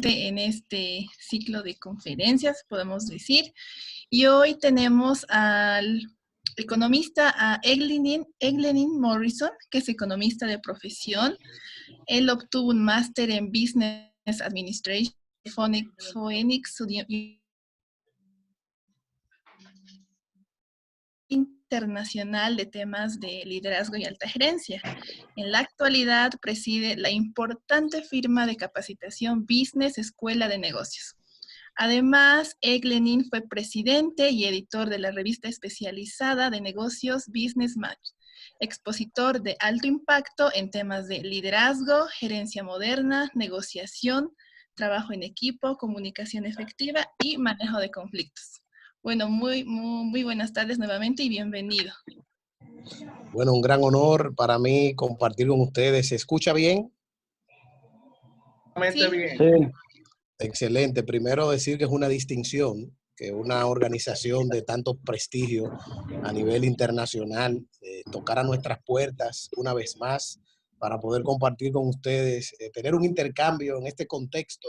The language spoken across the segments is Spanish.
En este ciclo de conferencias, podemos decir. Y hoy tenemos al economista a Eglenin Morrison, que es economista de profesión. Él obtuvo un máster en Business Administration Phoenix Internacional de temas de liderazgo y alta gerencia. En la actualidad preside la importante firma de capacitación Business Escuela de Negocios. Además, Eglenin fue presidente y editor de la revista especializada de negocios Business Match, expositor de alto impacto en temas de liderazgo, gerencia moderna, negociación, trabajo en equipo, comunicación efectiva y manejo de conflictos. Bueno, muy buenas tardes nuevamente y bienvenido. Bueno, un gran honor para mí compartir con ustedes. ¿Se escucha bien? Sí. Bien. Sí. Excelente. Primero decir que es una distinción que una organización de tanto prestigio a nivel internacional tocara nuestras puertas una vez más para poder compartir con ustedes, tener un intercambio en este contexto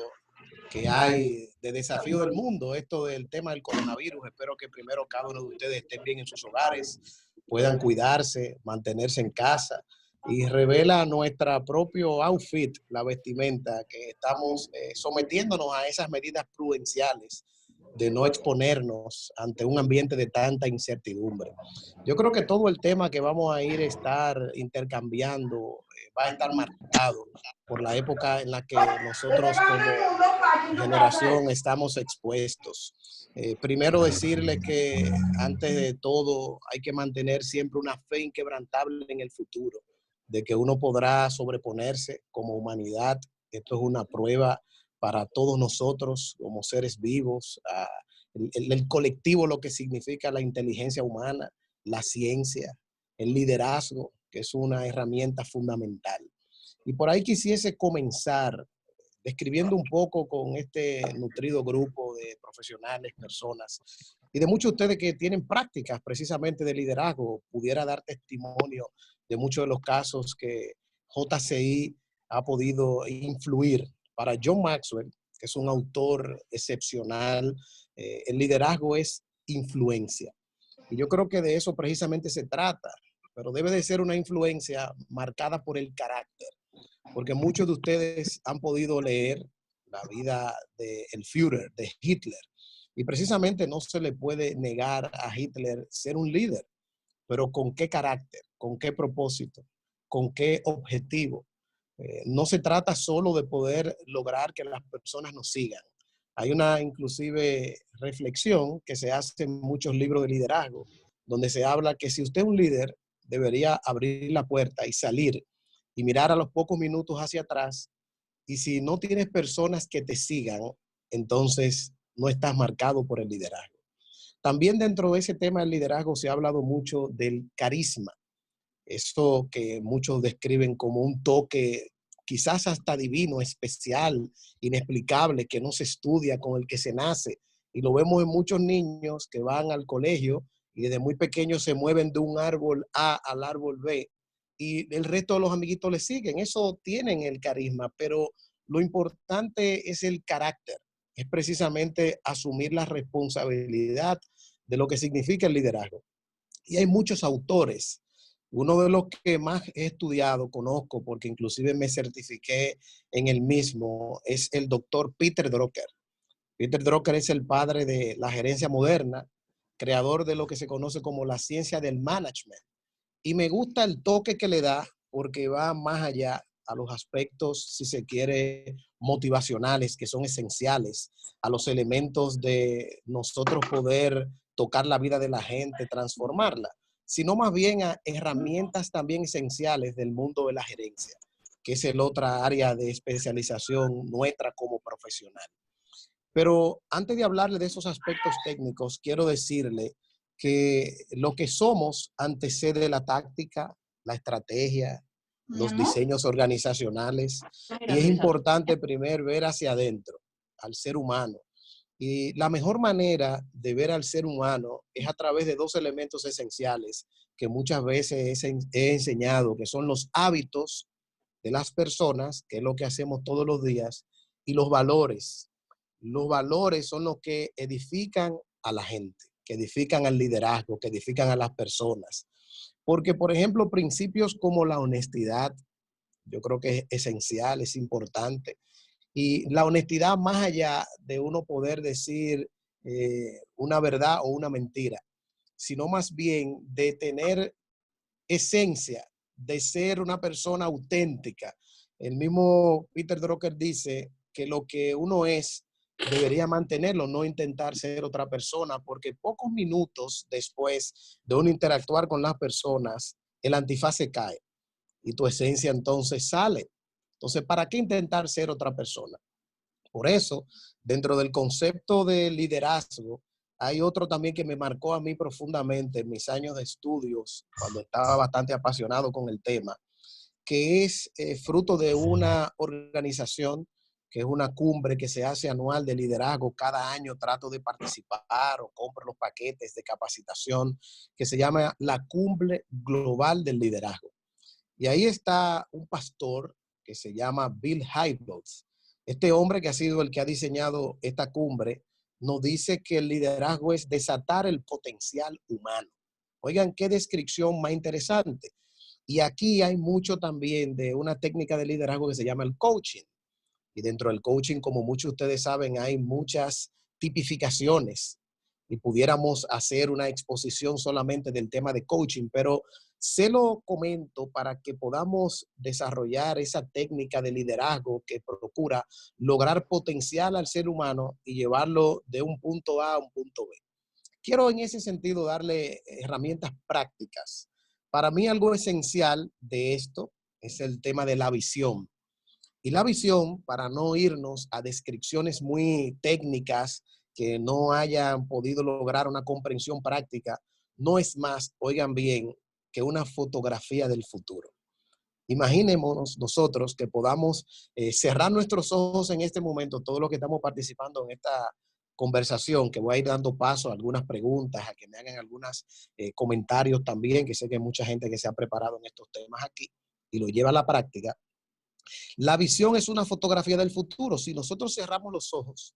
que hay de desafío del mundo, esto del tema del coronavirus. Espero que primero cada uno de ustedes estén bien en sus hogares, puedan cuidarse, mantenerse en casa, y revela nuestra propio outfit, la vestimenta, que estamos sometiéndonos a esas medidas prudenciales de no exponernos ante un ambiente de tanta incertidumbre. Yo creo que todo el tema que vamos a estar intercambiando va a estar marcado por la época en la que nosotros como generación estamos expuestos. Primero decirle que antes de todo hay que mantener siempre una fe inquebrantable en el futuro, de que uno podrá sobreponerse como humanidad. Esto es una prueba para todos nosotros como seres vivos, el colectivo, lo que significa la inteligencia humana, la ciencia, el liderazgo, que es una herramienta fundamental. Y por ahí quisiese comenzar describiendo un poco con este nutrido grupo de profesionales, personas, y de muchos de ustedes que tienen prácticas precisamente de liderazgo, pudiera dar testimonio de muchos de los casos que JCI ha podido influir. Para John Maxwell, que es un autor excepcional, el liderazgo es influencia. Y yo creo que de eso precisamente se trata, pero debe de ser una influencia marcada por el carácter, porque muchos de ustedes han podido leer la vida del Führer, de Hitler, y precisamente no se le puede negar a Hitler ser un líder, pero ¿con qué carácter? ¿Con qué propósito? ¿Con qué objetivo? No se trata solo de poder lograr que las personas nos sigan. Hay una inclusive reflexión que se hace en muchos libros de liderazgo, donde se habla que si usted es un líder, debería abrir la puerta y salir y mirar a los pocos minutos hacia atrás. Y si no tienes personas que te sigan, entonces no estás marcado por el liderazgo. También dentro de ese tema del liderazgo se ha hablado mucho del carisma. Eso que muchos describen como un toque quizás hasta divino, especial, inexplicable, que no se estudia, con el que se nace. Y lo vemos en muchos niños que van al colegio y desde muy pequeños se mueven de un árbol A al árbol B y el resto de los amiguitos le siguen. Eso tienen el carisma, pero lo importante es el carácter. Es precisamente asumir la responsabilidad de lo que significa el liderazgo. Y hay muchos autores. Uno de los que más he estudiado, conozco, porque inclusive me certifiqué en el mismo, es el doctor Peter Drucker. Peter Drucker es el padre de la gerencia moderna, creador de lo que se conoce como la ciencia del management. Y me gusta el toque que le da porque va más allá a los aspectos, si se quiere, motivacionales, que son esenciales, a los elementos de nosotros poder tocar la vida de la gente, transformarla, sino más bien a herramientas también esenciales del mundo de la gerencia, que es el otra área de especialización nuestra como profesional. Pero antes de hablarle de esos aspectos técnicos, quiero decirle que lo que somos antecede la táctica, la estrategia, los diseños organizacionales, y es importante primero ver hacia adentro, al ser humano. Y la mejor manera de ver al ser humano es a través de dos elementos esenciales que muchas veces he enseñado, que son los hábitos de las personas, que es lo que hacemos todos los días, y los valores. Los valores son los que edifican a la gente, que edifican al liderazgo, que edifican a las personas. Porque, por ejemplo, principios como la honestidad, yo creo que es esencial, es importante. Y la honestidad más allá de uno poder decir una verdad o una mentira, sino más bien de tener esencia, de ser una persona auténtica. El mismo Peter Drucker dice que lo que uno es debería mantenerlo, no intentar ser otra persona, porque pocos minutos después de uno interactuar con las personas, el antifaz se cae y tu esencia entonces sale. Entonces, ¿para qué intentar ser otra persona? Por eso, dentro del concepto de liderazgo, hay otro también que me marcó a mí profundamente en mis años de estudios, cuando estaba bastante apasionado con el tema, que es fruto de una organización, que es una cumbre que se hace anual de liderazgo. Cada año trato de participar o compro los paquetes de capacitación, que se llama la Cumbre Global del Liderazgo. Y ahí está un pastor que se llama Bill Hybels. Este hombre que ha sido el que ha diseñado esta cumbre nos dice que el liderazgo es desatar el potencial humano. Oigan, qué descripción más interesante. Y aquí hay mucho también de una técnica de liderazgo que se llama el coaching. Y dentro del coaching, como muchos de ustedes saben, hay muchas tipificaciones y pudiéramos hacer una exposición solamente del tema de coaching, pero se lo comento para que podamos desarrollar esa técnica de liderazgo que procura lograr potencial al ser humano y llevarlo de un punto A a un punto B. Quiero en ese sentido darle herramientas prácticas. Para mí algo esencial de esto es el tema de la visión. Y la visión, para no irnos a descripciones muy técnicas que no hayan podido lograr una comprensión práctica, no es más, oigan bien, que una fotografía del futuro. Imaginémonos nosotros que podamos cerrar nuestros ojos en este momento, todos los que estamos participando en esta conversación, que voy a ir dando paso a algunas preguntas, a que me hagan algunos comentarios también, que sé que hay mucha gente que se ha preparado en estos temas aquí y lo lleva a la práctica. La visión es una fotografía del futuro. Si nosotros cerramos los ojos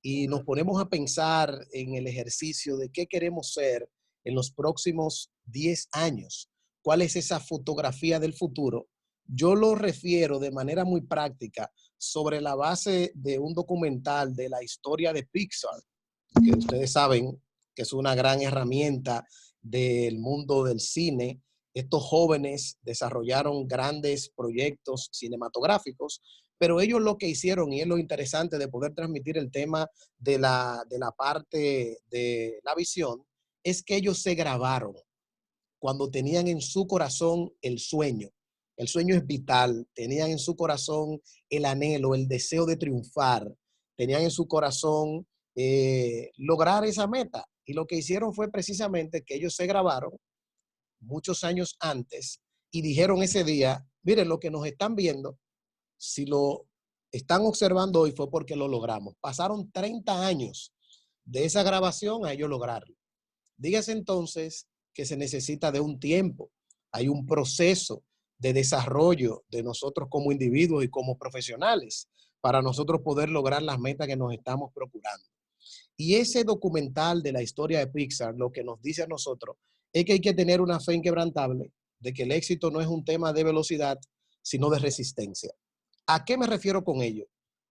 y nos ponemos a pensar en el ejercicio de qué queremos ser en los próximos 10 años, cuál es esa fotografía del futuro, yo lo refiero de manera muy práctica sobre la base de un documental de la historia de Pixar, que ustedes saben que es una gran herramienta del mundo del cine. Estos jóvenes desarrollaron grandes proyectos cinematográficos, pero ellos lo que hicieron, y es lo interesante de poder transmitir el tema de la parte de la visión, es que ellos se grabaron cuando tenían en su corazón el sueño. El sueño es vital, tenían en su corazón el anhelo, el deseo de triunfar, tenían en su corazón lograr esa meta. Y lo que hicieron fue precisamente que ellos se grabaron muchos años antes y dijeron ese día, miren, lo que nos están viendo, si lo están observando hoy fue porque lo logramos. Pasaron 30 años de esa grabación a ellos lograrlo. Dígase entonces que se necesita de un tiempo, hay un proceso de desarrollo de nosotros como individuos y como profesionales para nosotros poder lograr las metas que nos estamos procurando. Y ese documental de la historia de Pixar lo que nos dice a nosotros es que hay que tener una fe inquebrantable de que el éxito no es un tema de velocidad, sino de resistencia. ¿A qué me refiero con ello?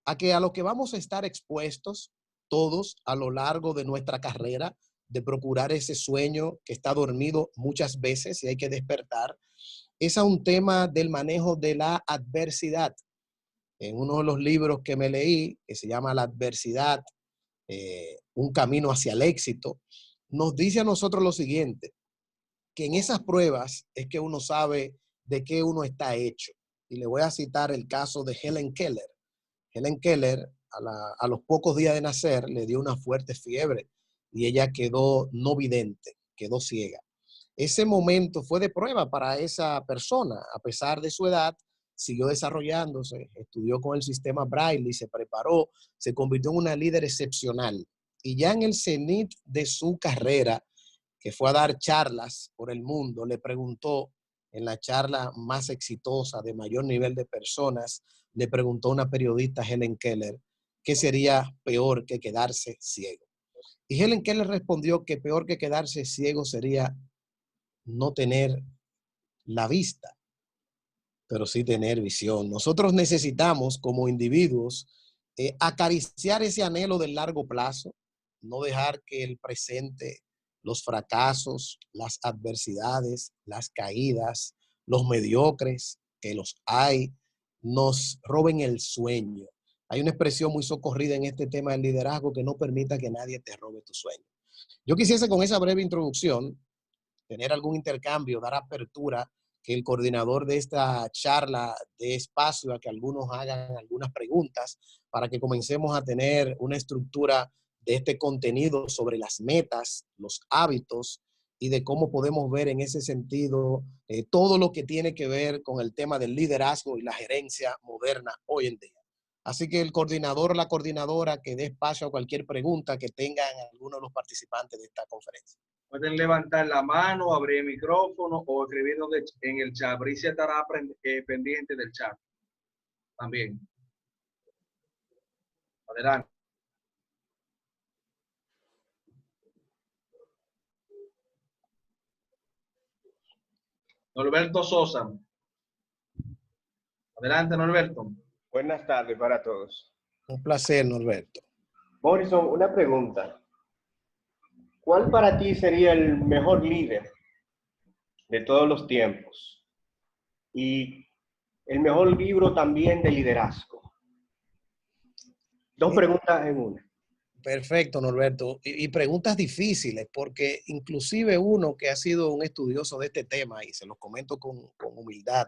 A que a lo que vamos a estar expuestos todos a lo largo de nuestra carrera, de procurar ese sueño que está dormido muchas veces y hay que despertar, es a un tema del manejo de la adversidad. En uno de los libros que me leí, que se llama La adversidad, un camino hacia el éxito, nos dice a nosotros lo siguiente, que en esas pruebas es que uno sabe de qué uno está hecho. Y le voy a citar el caso de Helen Keller. Helen Keller, a los pocos días de nacer, le dio una fuerte fiebre y ella quedó no vidente, quedó ciega. Ese momento fue de prueba para esa persona. A pesar de su edad, siguió desarrollándose, estudió con el sistema Braille y se preparó, se convirtió en una líder excepcional. Y ya en el cenit de su carrera, que fue a dar charlas por el mundo, le preguntó, en la charla más exitosa, de mayor nivel de personas, le preguntó a una periodista, Helen Keller, ¿qué sería peor que quedarse ciego? Y Helen Keller respondió que peor que quedarse ciego sería no tener la vista, pero sí tener visión. Nosotros necesitamos como individuos acariciar ese anhelo del largo plazo, no dejar que el presente, los fracasos, las adversidades, las caídas, los mediocres, que los hay, nos roben el sueño. Hay una expresión muy socorrida en este tema del liderazgo: que no permita que nadie te robe tu sueño. Yo quisiese con esa breve introducción tener algún intercambio, dar apertura, que el coordinador de esta charla dé espacio a que algunos hagan algunas preguntas para que comencemos a tener una estructura de este contenido sobre las metas, los hábitos y de cómo podemos ver en ese sentido todo lo que tiene que ver con el tema del liderazgo y la gerencia moderna hoy en día. Así que el coordinador o la coordinadora que dé espacio a cualquier pregunta que tengan algunos de los participantes de esta conferencia. Pueden levantar la mano, abrir el micrófono o escribirlo en el chat. Bricia estará pendiente del chat también. Adelante. Norberto Sosa. Adelante, Norberto. Buenas tardes para todos. Un placer, Norberto. Morrison, una pregunta. ¿Cuál para ti sería el mejor líder de todos los tiempos? Y el mejor libro también de liderazgo. Dos preguntas en una. Perfecto, Norberto. Y preguntas difíciles, porque inclusive uno que ha sido un estudioso de este tema, y se los comento con humildad,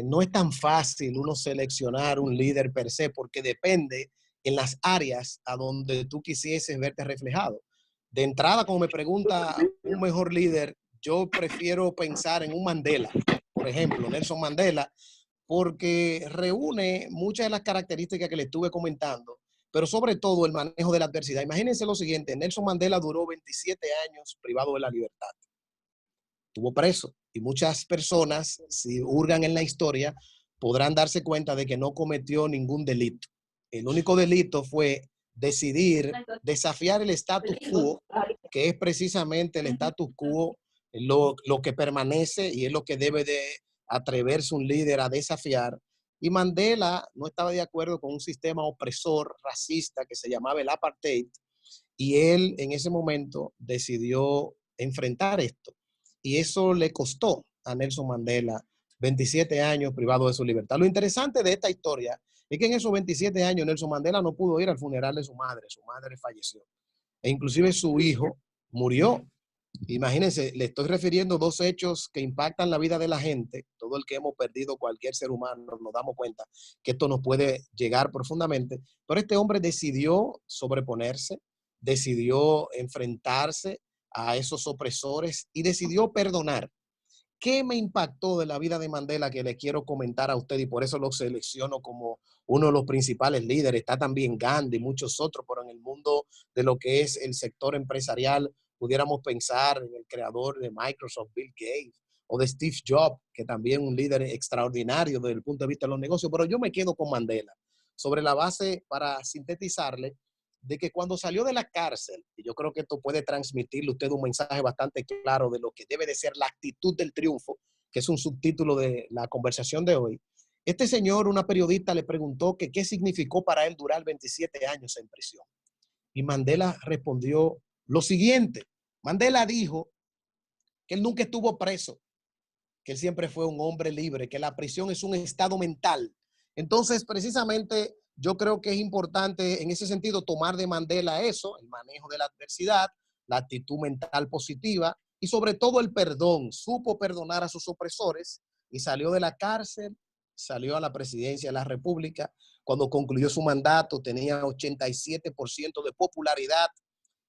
no es tan fácil uno seleccionar un líder per se, porque depende en las áreas a donde tú quisieses verte reflejado. De entrada, como me pregunta un mejor líder, yo prefiero pensar en un Mandela, por ejemplo, Nelson Mandela, porque reúne muchas de las características que le estuve comentando, pero sobre todo el manejo de la adversidad. Imagínense lo siguiente: Nelson Mandela duró 27 años privado de la libertad. Estuvo preso, y muchas personas, si hurgan en la historia, podrán darse cuenta de que no cometió ningún delito. El único delito fue decidir desafiar el status quo, que es precisamente el status quo lo que permanece y es lo que debe de atreverse un líder a desafiar. Y Mandela no estaba de acuerdo con un sistema opresor, racista, que se llamaba el apartheid, y él en ese momento decidió enfrentar esto. Y eso le costó a Nelson Mandela 27 años privado de su libertad. Lo interesante de esta historia es que en esos 27 años Nelson Mandela no pudo ir al funeral de su madre falleció. E inclusive su hijo murió. Imagínense, le estoy refiriendo dos hechos que impactan la vida de la gente. Todo el que hemos perdido cualquier ser humano nos damos cuenta que esto nos puede llegar profundamente. Pero este hombre decidió sobreponerse, decidió enfrentarse a esos opresores y decidió perdonar. ¿Qué me impactó de la vida de Mandela que le quiero comentar a usted, y por eso lo selecciono como uno de los principales líderes? Está también Gandhi y muchos otros, pero en el mundo de lo que es el sector empresarial pudiéramos pensar en el creador de Microsoft, Bill Gates, o de Steve Jobs, que también un líder extraordinario desde el punto de vista de los negocios. Pero yo me quedo con Mandela, sobre la base, para sintetizarle, de que cuando salió de la cárcel, y yo creo que esto puede transmitirle a usted un mensaje bastante claro de lo que debe de ser la actitud del triunfo, que es un subtítulo de la conversación de hoy. Este señor, una periodista le preguntó que qué significó para él durar 27 años en prisión. Y Mandela respondió lo siguiente. Mandela dijo que él nunca estuvo preso, que él siempre fue un hombre libre, que la prisión es un estado mental. Entonces, precisamente, yo creo que es importante en ese sentido tomar de Mandela eso: el manejo de la adversidad, la actitud mental positiva y sobre todo el perdón. Supo perdonar a sus opresores y salió de la cárcel, salió a la presidencia de la República. Cuando concluyó su mandato tenía 87% de popularidad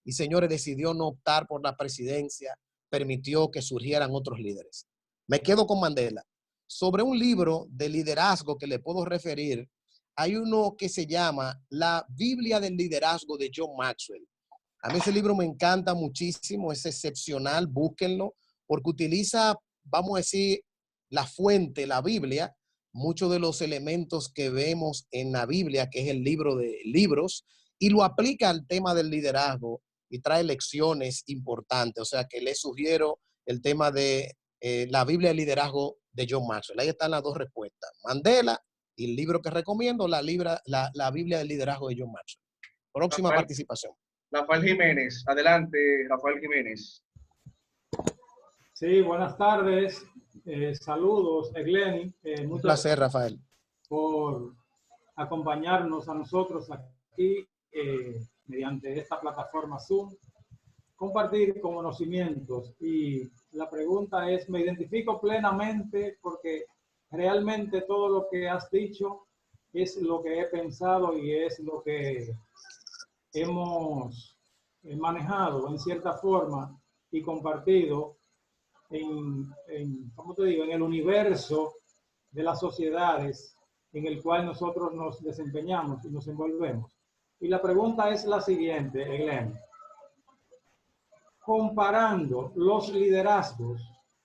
y, señores, decidió no optar por la presidencia, permitió que surgieran otros líderes. Me quedo con Mandela. Sobre un libro de liderazgo que le puedo referir, hay uno que se llama La Biblia del Liderazgo, de John Maxwell. A mí ese libro me encanta muchísimo, es excepcional, búsquenlo, porque utiliza, vamos a decir, la fuente, la Biblia, muchos de los elementos que vemos en la Biblia, que es el libro de libros, y lo aplica al tema del liderazgo y trae lecciones importantes. O sea que le sugiero el tema de la Biblia del liderazgo de John Maxwell. Ahí están las dos respuestas. Mandela y el libro que recomiendo, la Biblia del liderazgo de John Maxwell. Próxima participación. Rafael Jiménez. Adelante, Rafael Jiménez. Sí, buenas tardes. Saludos, Egleni. Un placer, Rafael. Por acompañarnos a nosotros aquí mediante esta plataforma Zoom, compartir conocimientos. Y la pregunta es, me identifico plenamente porque realmente todo lo que has dicho es lo que he pensado y es lo que hemos manejado en cierta forma y compartido ¿cómo te digo? En el universo de las sociedades en el cual nosotros nos desempeñamos y nos envolvemos. Y la pregunta es la siguiente, Helen. Comparando los liderazgos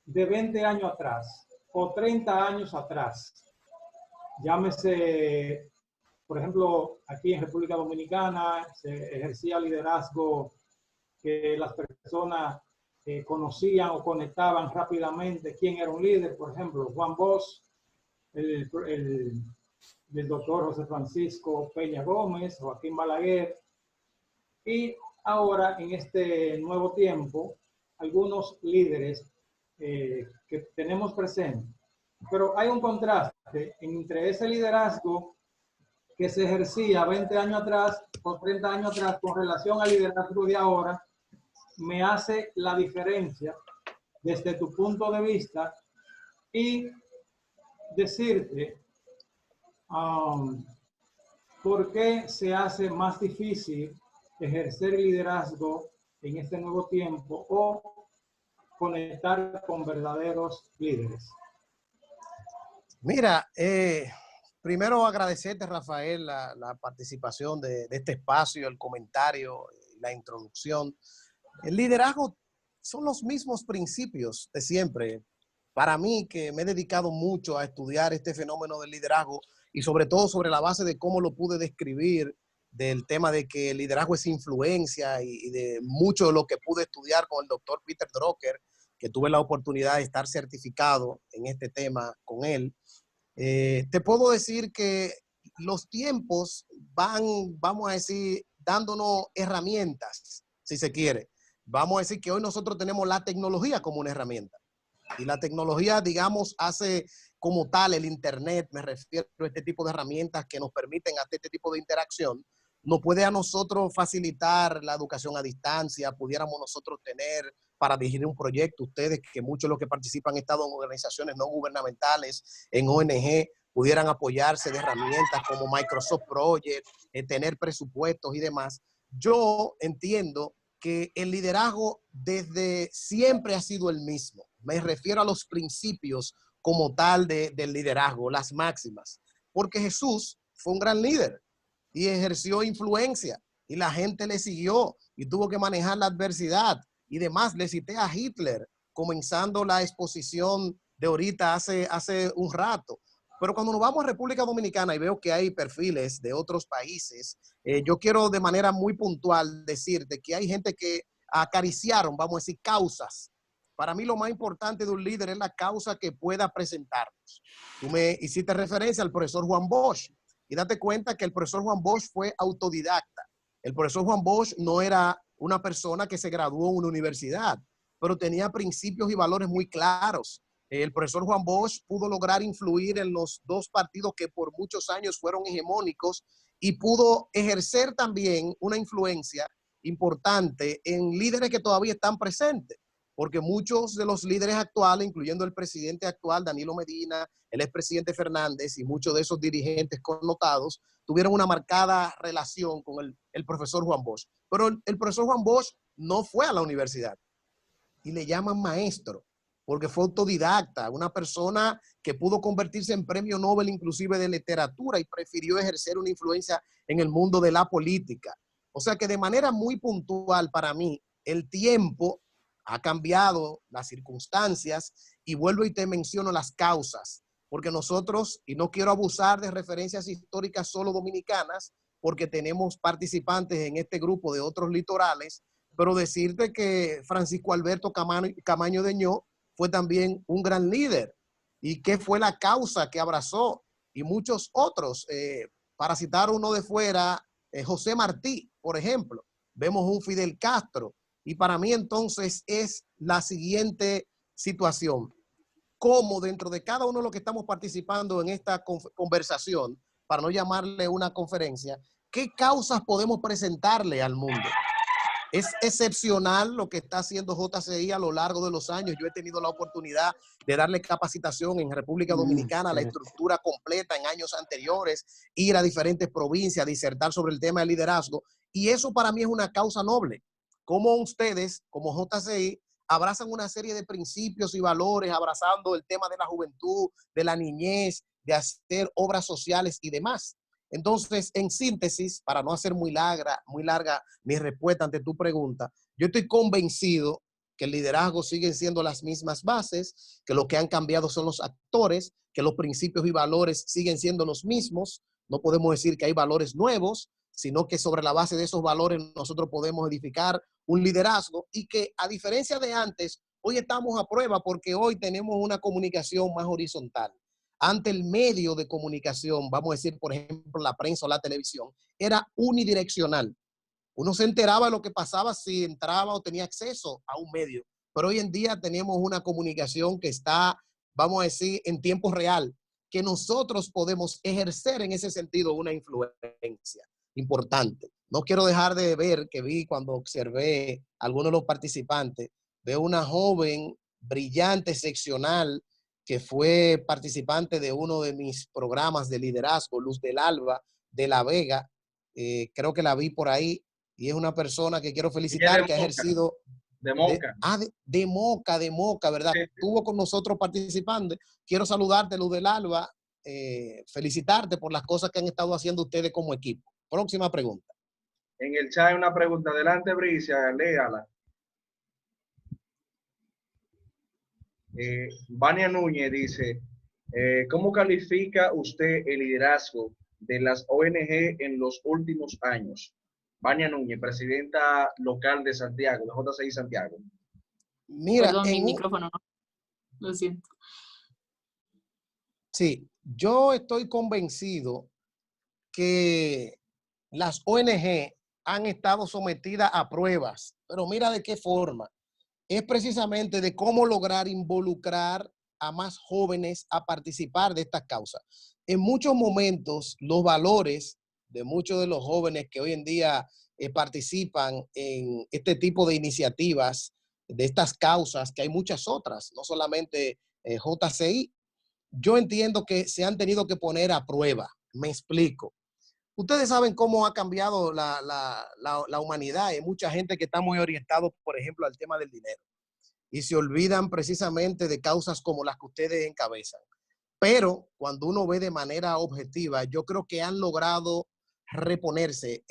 de 20 años atrás o 30 años atrás, llámese, por ejemplo, aquí en República Dominicana se ejercía liderazgo que las personas conocían o conectaban rápidamente quién era un líder. Por ejemplo, Juan Bosch, el doctor José Francisco Peña Gómez, Joaquín Balaguer. Y ahora, en este nuevo tiempo, algunos líderes que tenemos presentes. Pero hay un contraste entre ese liderazgo que se ejercía 20 años atrás o 30 años atrás con relación al liderazgo de ahora. Me hace la diferencia desde tu punto de vista y decirte por qué se hace más difícil ejercer liderazgo en este nuevo tiempo o conectar con verdaderos líderes. Mira, primero agradecerte, Rafael, la participación de este espacio, el comentario, la introducción. El liderazgo son los mismos principios de siempre. Para mí, que me he dedicado mucho a estudiar este fenómeno del liderazgo y sobre todo sobre la base de cómo lo pude describir, del tema de que el liderazgo es influencia y de mucho de lo que pude estudiar con el doctor Peter Drucker, que tuve la oportunidad de estar certificado en este tema con él. Te puedo decir que los tiempos van, vamos a decir, dándonos herramientas, si se quiere. Vamos a decir que hoy nosotros tenemos la tecnología como una herramienta. Y la tecnología, digamos, hace como tal el Internet, me refiero a este tipo de herramientas que nos permiten hacer este tipo de interacción, nos puede a nosotros facilitar la educación a distancia, pudiéramos nosotros tener para dirigir un proyecto, ustedes que muchos de los que participan han estado en organizaciones no gubernamentales, en ONG, pudieran apoyarse de herramientas como Microsoft Project, tener presupuestos y demás. Yo entiendo que el liderazgo desde siempre ha sido el mismo. Me refiero a los principios como tal del liderazgo, las máximas. Porque Jesús fue un gran líder y ejerció influencia y la gente le siguió y tuvo que manejar la adversidad y demás. Le cité a Hitler comenzando la exposición de ahorita hace un rato. Pero cuando nos vamos a República Dominicana y veo que hay perfiles de otros países, yo quiero de manera muy puntual decirte que hay gente que acariciaron, vamos a decir, causas. Para mí lo más importante de un líder es la causa que pueda presentarnos. Tú me hiciste referencia al profesor Juan Bosch y date cuenta que el profesor Juan Bosch fue autodidacta. El profesor Juan Bosch no era una persona que se graduó en una universidad, pero tenía principios y valores muy claros. El profesor Juan Bosch pudo lograr influir en los dos partidos que por muchos años fueron hegemónicos y pudo ejercer también una influencia importante en líderes que todavía están presentes, porque muchos de los líderes actuales, incluyendo el presidente actual, Danilo Medina, el expresidente Fernández y muchos de esos dirigentes connotados, tuvieron una marcada relación con el profesor Juan Bosch. Pero el profesor Juan Bosch no fue a la universidad y le llaman maestro, porque fue autodidacta, una persona que pudo convertirse en premio Nobel inclusive de literatura y prefirió ejercer una influencia en el mundo de la política. O sea que de manera muy puntual para mí, el tiempo ha cambiado, las circunstancias, y vuelvo y te menciono las causas, porque nosotros, y no quiero abusar de referencias históricas solo dominicanas, porque tenemos participantes en este grupo de otros litorales, pero decirte que Francisco Alberto Camaño Deñó fue también un gran líder. ¿Y qué fue la causa que abrazó? Y muchos otros, para citar uno de fuera, José Martí, por ejemplo. Vemos un Fidel Castro. Y para mí entonces es la siguiente situación. Cómo dentro de cada uno de los que estamos participando en esta conversación, para no llamarle una conferencia, ¿qué causas podemos presentarle al mundo? Es excepcional lo que está haciendo JCI a lo largo de los años. Yo he tenido la oportunidad de darle capacitación en República Dominicana, la estructura completa en años anteriores, ir a diferentes provincias, disertar sobre el tema del liderazgo. Y eso para mí es una causa noble. Como ustedes, como JCI, abrazan una serie de principios y valores, abrazando el tema de la juventud, de la niñez, de hacer obras sociales y demás. Entonces, en síntesis, para no hacer muy larga mi respuesta ante tu pregunta, yo estoy convencido que el liderazgo siguen siendo las mismas bases, que lo que han cambiado son los actores, que los principios y valores siguen siendo los mismos. No podemos decir que hay valores nuevos, sino que sobre la base de esos valores nosotros podemos edificar un liderazgo y que, a diferencia de antes, hoy estamos a prueba porque hoy tenemos una comunicación más horizontal. Ante el medio de comunicación, vamos a decir, por ejemplo, la prensa o la televisión, era unidireccional. Uno se enteraba de lo que pasaba si entraba o tenía acceso a un medio. Pero hoy en día tenemos una comunicación que está, vamos a decir, en tiempo real, que nosotros podemos ejercer en ese sentido una influencia importante. No quiero dejar de ver que vi cuando observé a algunos de los participantes, veo una joven brillante, excepcional, que fue participante de uno de mis programas de liderazgo, Luz del Alba, de La Vega. Creo que la vi por ahí y es una persona que quiero felicitar, que ha ejercido de Moca. De Moca, ¿verdad? Sí. Estuvo con nosotros participando. Quiero saludarte, Luz del Alba, felicitarte por las cosas que han estado haciendo ustedes como equipo. Próxima pregunta. En el chat hay una pregunta. Adelante, Bricia, léala. Vania Núñez dice, ¿cómo califica usted el liderazgo de las ONG en los últimos años? Vania Núñez, presidenta local de Santiago, de JCI Santiago. Mira, perdón, mi micrófono no. Lo siento. Sí, yo estoy convencido que las ONG han estado sometidas a pruebas, pero mira de qué forma. Es precisamente de cómo lograr involucrar a más jóvenes a participar de estas causas. En muchos momentos, los valores de muchos de los jóvenes que hoy en día participan en este tipo de iniciativas, de estas causas, que hay muchas otras, no solamente JCI, yo entiendo que se han tenido que poner a prueba. Me explico. Ustedes saben cómo ha cambiado la humanidad. Hay mucha gente que está muy orientado, por ejemplo, al tema del dinero. Y se olvidan precisamente de causas como las que ustedes encabezan. Pero cuando uno ve de manera objetiva, yo creo que han logrado reponerse.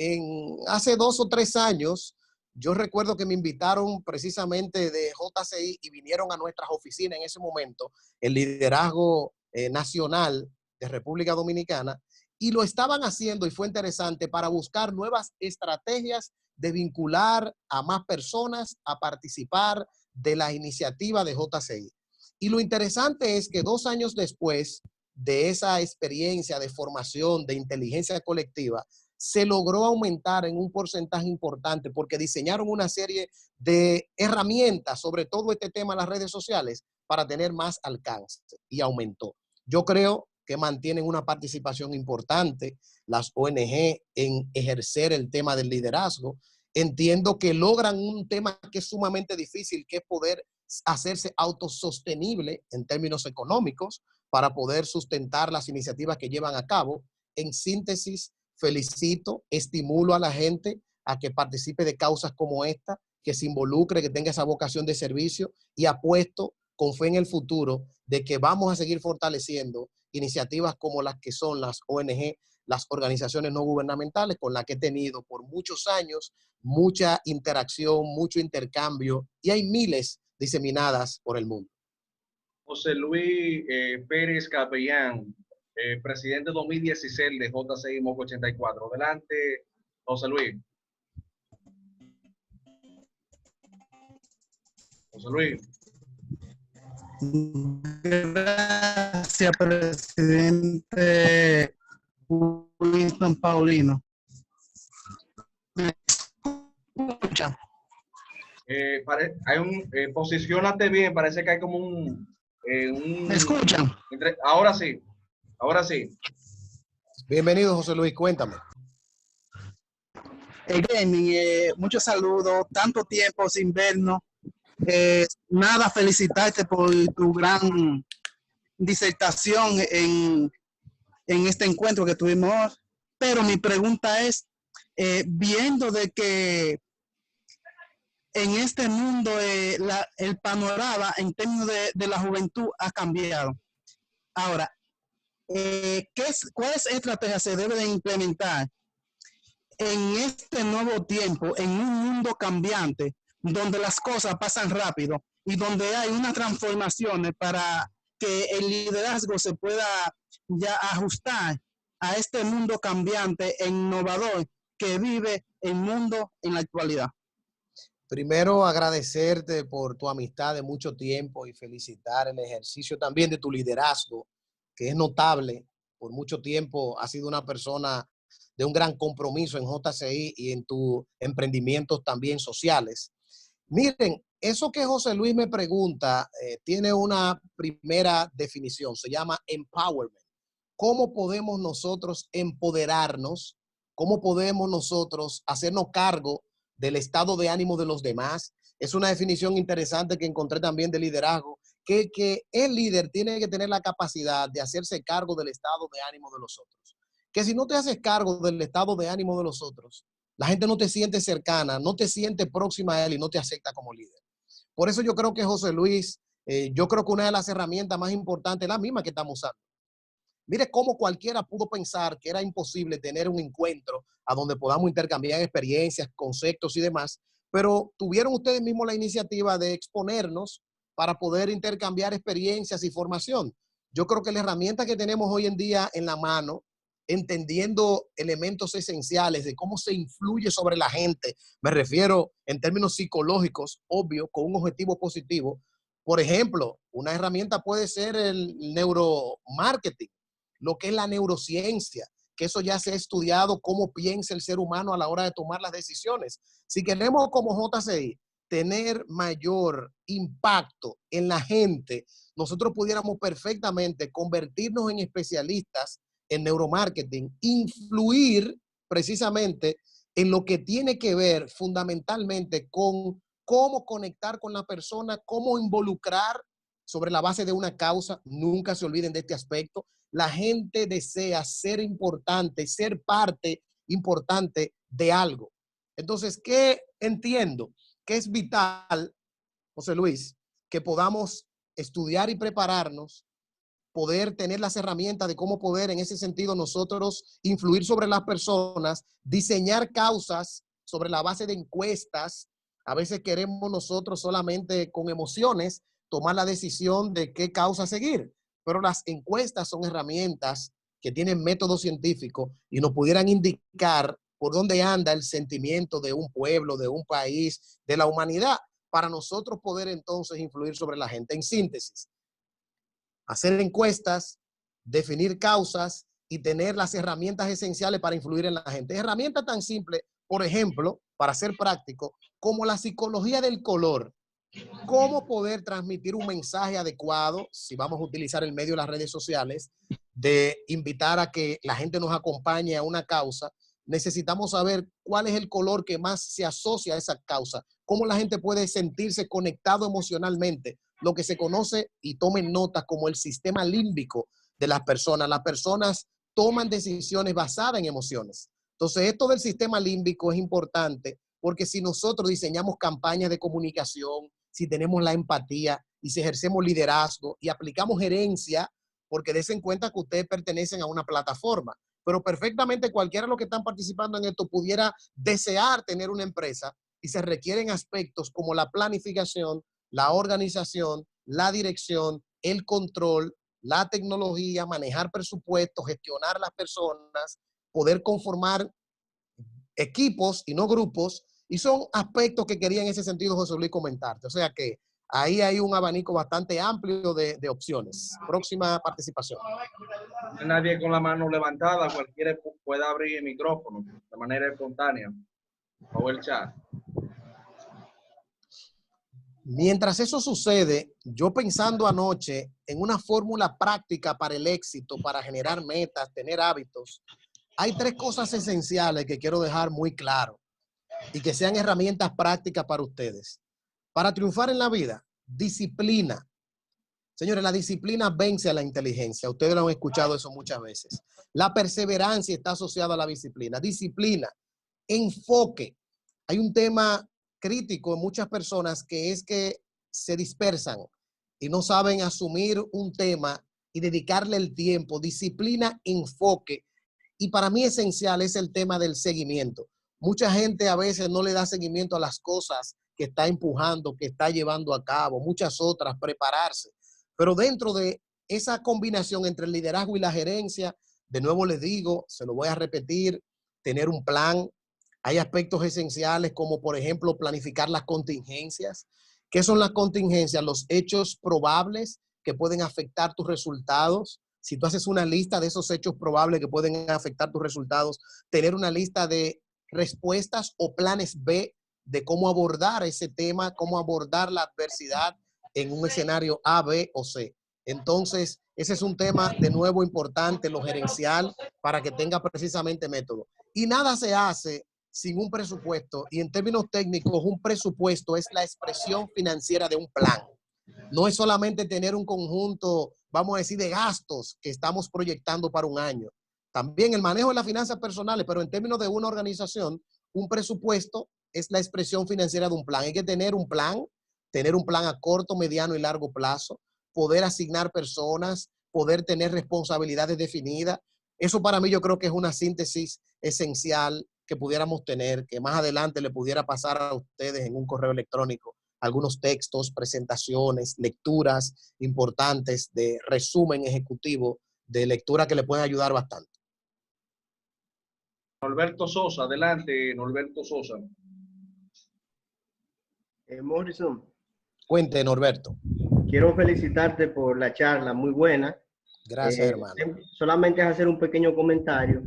Hace 2 o 3 años, yo recuerdo que me invitaron precisamente de JCI y vinieron a nuestras oficinas en ese momento, el liderazgo nacional de República Dominicana, y lo estaban haciendo y fue interesante para buscar nuevas estrategias de vincular a más personas a participar de la iniciativa de JCI. Y lo interesante es que 2 años después de esa experiencia de formación de inteligencia colectiva, se logró aumentar en un porcentaje importante porque diseñaron una serie de herramientas, sobre todo este tema de las redes sociales, para tener más alcance y aumentó. Yo creo que mantienen una participación importante las ONG en ejercer el tema del liderazgo. Entiendo que logran un tema que es sumamente difícil, que es poder hacerse autosostenible en términos económicos para poder sustentar las iniciativas que llevan a cabo. En síntesis, felicito, estimulo a la gente a que participe de causas como esta, que se involucre, que tenga esa vocación de servicio y apuesto con fe en el futuro de que vamos a seguir fortaleciendo iniciativas como las que son las ONG, las organizaciones no gubernamentales, con las que he tenido por muchos años mucha interacción, mucho intercambio, y hay miles diseminadas por el mundo. José Luis Pérez Capellán, presidente 2016 de JCI Moco 84. Adelante, José Luis. José Luis. Gracias, presidente Winston Paulino. ¿Me escuchan? Posiciónate bien, parece que hay como un ¿Me escuchan? Ahora sí, ahora sí. Bienvenido, José Luis, cuéntame. Muchos saludos, tanto tiempo sin vernos. Nada, felicitarte por tu gran disertación en este encuentro que tuvimos. Pero mi pregunta es, viendo de que en este mundo el panorama en términos de la juventud ha cambiado. Ahora, ¿cuáles estrategias se deben de implementar en este nuevo tiempo, en un mundo cambiante, donde las cosas pasan rápido y donde hay unas transformaciones para que el liderazgo se pueda ya ajustar a este mundo cambiante e innovador que vive el mundo en la actualidad? Primero, agradecerte por tu amistad de mucho tiempo y felicitar el ejercicio también de tu liderazgo, que es notable. Por mucho tiempo has sido una persona de un gran compromiso en JCI y en tus emprendimientos también sociales. Miren, eso que José Luis me pregunta tiene una primera definición, se llama empowerment. ¿Cómo podemos nosotros empoderarnos? ¿Cómo podemos nosotros hacernos cargo del estado de ánimo de los demás? Es una definición interesante que encontré también de liderazgo, que el líder tiene que tener la capacidad de hacerse cargo del estado de ánimo de los otros. Que si no te haces cargo del estado de ánimo de los otros, la gente no te siente cercana, no te siente próxima a él y no te acepta como líder. Por eso yo creo que José Luis, yo creo que una de las herramientas más importantes es la misma que estamos usando. Mire cómo cualquiera pudo pensar que era imposible tener un encuentro a donde podamos intercambiar experiencias, conceptos y demás, pero tuvieron ustedes mismos la iniciativa de exponernos para poder intercambiar experiencias y formación. Yo creo que la herramienta que tenemos hoy en día en la mano, entendiendo elementos esenciales de cómo se influye sobre la gente, me refiero en términos psicológicos, obvio, con un objetivo positivo. Por ejemplo, una herramienta puede ser el neuromarketing, lo que es la neurociencia, que eso ya se ha estudiado cómo piensa el ser humano a la hora de tomar las decisiones. Si queremos como JCI tener mayor impacto en la gente, nosotros pudiéramos perfectamente convertirnos en especialistas en neuromarketing, influir precisamente en lo que tiene que ver fundamentalmente con cómo conectar con la persona, cómo involucrar sobre la base de una causa. Nunca se olviden de este aspecto. La gente desea ser importante, ser parte importante de algo. Entonces, ¿qué entiendo? Que es vital, José Luis, que podamos estudiar y prepararnos, poder tener las herramientas de cómo poder en ese sentido nosotros influir sobre las personas, diseñar causas sobre la base de encuestas. A veces queremos nosotros solamente con emociones tomar la decisión de qué causa seguir, pero las encuestas son herramientas que tienen método científico y nos pudieran indicar por dónde anda el sentimiento de un pueblo, de un país, de la humanidad, para nosotros poder entonces influir sobre la gente. En síntesis, hacer encuestas, definir causas y tener las herramientas esenciales para influir en la gente. Herramientas tan simples, por ejemplo, para ser práctico, como la psicología del color. Cómo poder transmitir un mensaje adecuado, si vamos a utilizar el medio de las redes sociales, de invitar a que la gente nos acompañe a una causa. Necesitamos saber cuál es el color que más se asocia a esa causa, cómo la gente puede sentirse conectado emocionalmente, lo que se conoce y tomen nota como el sistema límbico de las personas. Las personas toman decisiones basadas en emociones. Entonces, esto del sistema límbico es importante porque si nosotros diseñamos campañas de comunicación, si tenemos la empatía y si ejercemos liderazgo y aplicamos gerencia, porque desen cuenta que ustedes pertenecen a una plataforma, pero perfectamente cualquiera de los que están participando en esto pudiera desear tener una empresa y se requieren aspectos como la planificación, la organización, la dirección el control, la tecnología, manejar presupuestos, gestionar las personas, poder conformar equipos y no grupos, y son aspectos que quería en ese sentido José Luis comentarte. O sea que ahí hay un abanico bastante amplio de opciones. Próxima participación. Nadie con la mano levantada, cualquiera puede abrir el micrófono de manera espontánea o el chat. Mientras eso sucede, yo pensando anoche en una fórmula práctica para el éxito, para generar metas, tener hábitos, hay 3 cosas esenciales que quiero dejar muy claro y que sean herramientas prácticas para ustedes. Para triunfar en la vida, disciplina. Señores, la disciplina vence a la inteligencia. Ustedes lo han escuchado eso muchas veces. La perseverancia está asociada a la disciplina. Disciplina, enfoque. Hay un tema crítico en muchas personas que es que se dispersan y no saben asumir un tema y dedicarle el tiempo. Disciplina, enfoque. Y para mí esencial es el tema del seguimiento. Mucha gente a veces no le da seguimiento a las cosas que está empujando, que está llevando a cabo, muchas otras, prepararse. Pero dentro de esa combinación entre el liderazgo y la gerencia, de nuevo les digo, se lo voy a repetir, tener un plan. Hay aspectos esenciales como, por ejemplo, planificar las contingencias. ¿Qué son las contingencias? Los hechos probables que pueden afectar tus resultados. Si tú haces una lista de esos hechos probables que pueden afectar tus resultados, tener una lista de respuestas o planes B de cómo abordar ese tema, cómo abordar la adversidad en un escenario A, B o C. Entonces, ese es un tema de nuevo importante, lo gerencial, para que tenga precisamente método. Y nada se hace sin un presupuesto. Y en términos técnicos, un presupuesto es la expresión financiera de un plan. No es solamente tener un conjunto, vamos a decir, de gastos que estamos proyectando para un año. También el manejo de las finanzas personales, pero en términos de una organización, un presupuesto es la expresión financiera de un plan. Hay que tener un plan a corto, mediano y largo plazo, poder asignar personas, poder tener responsabilidades definidas. Eso para mí yo creo que es una síntesis esencial que pudiéramos tener, que más adelante le pudiera pasar a ustedes en un correo electrónico algunos textos, presentaciones, lecturas importantes de resumen ejecutivo, de lectura que le pueden ayudar bastante. Norberto Sosa, adelante, Norberto Sosa. Morrison. Cuente, Norberto. Quiero felicitarte por la charla, muy buena. Gracias, hermano. Solamente es hacer un pequeño comentario.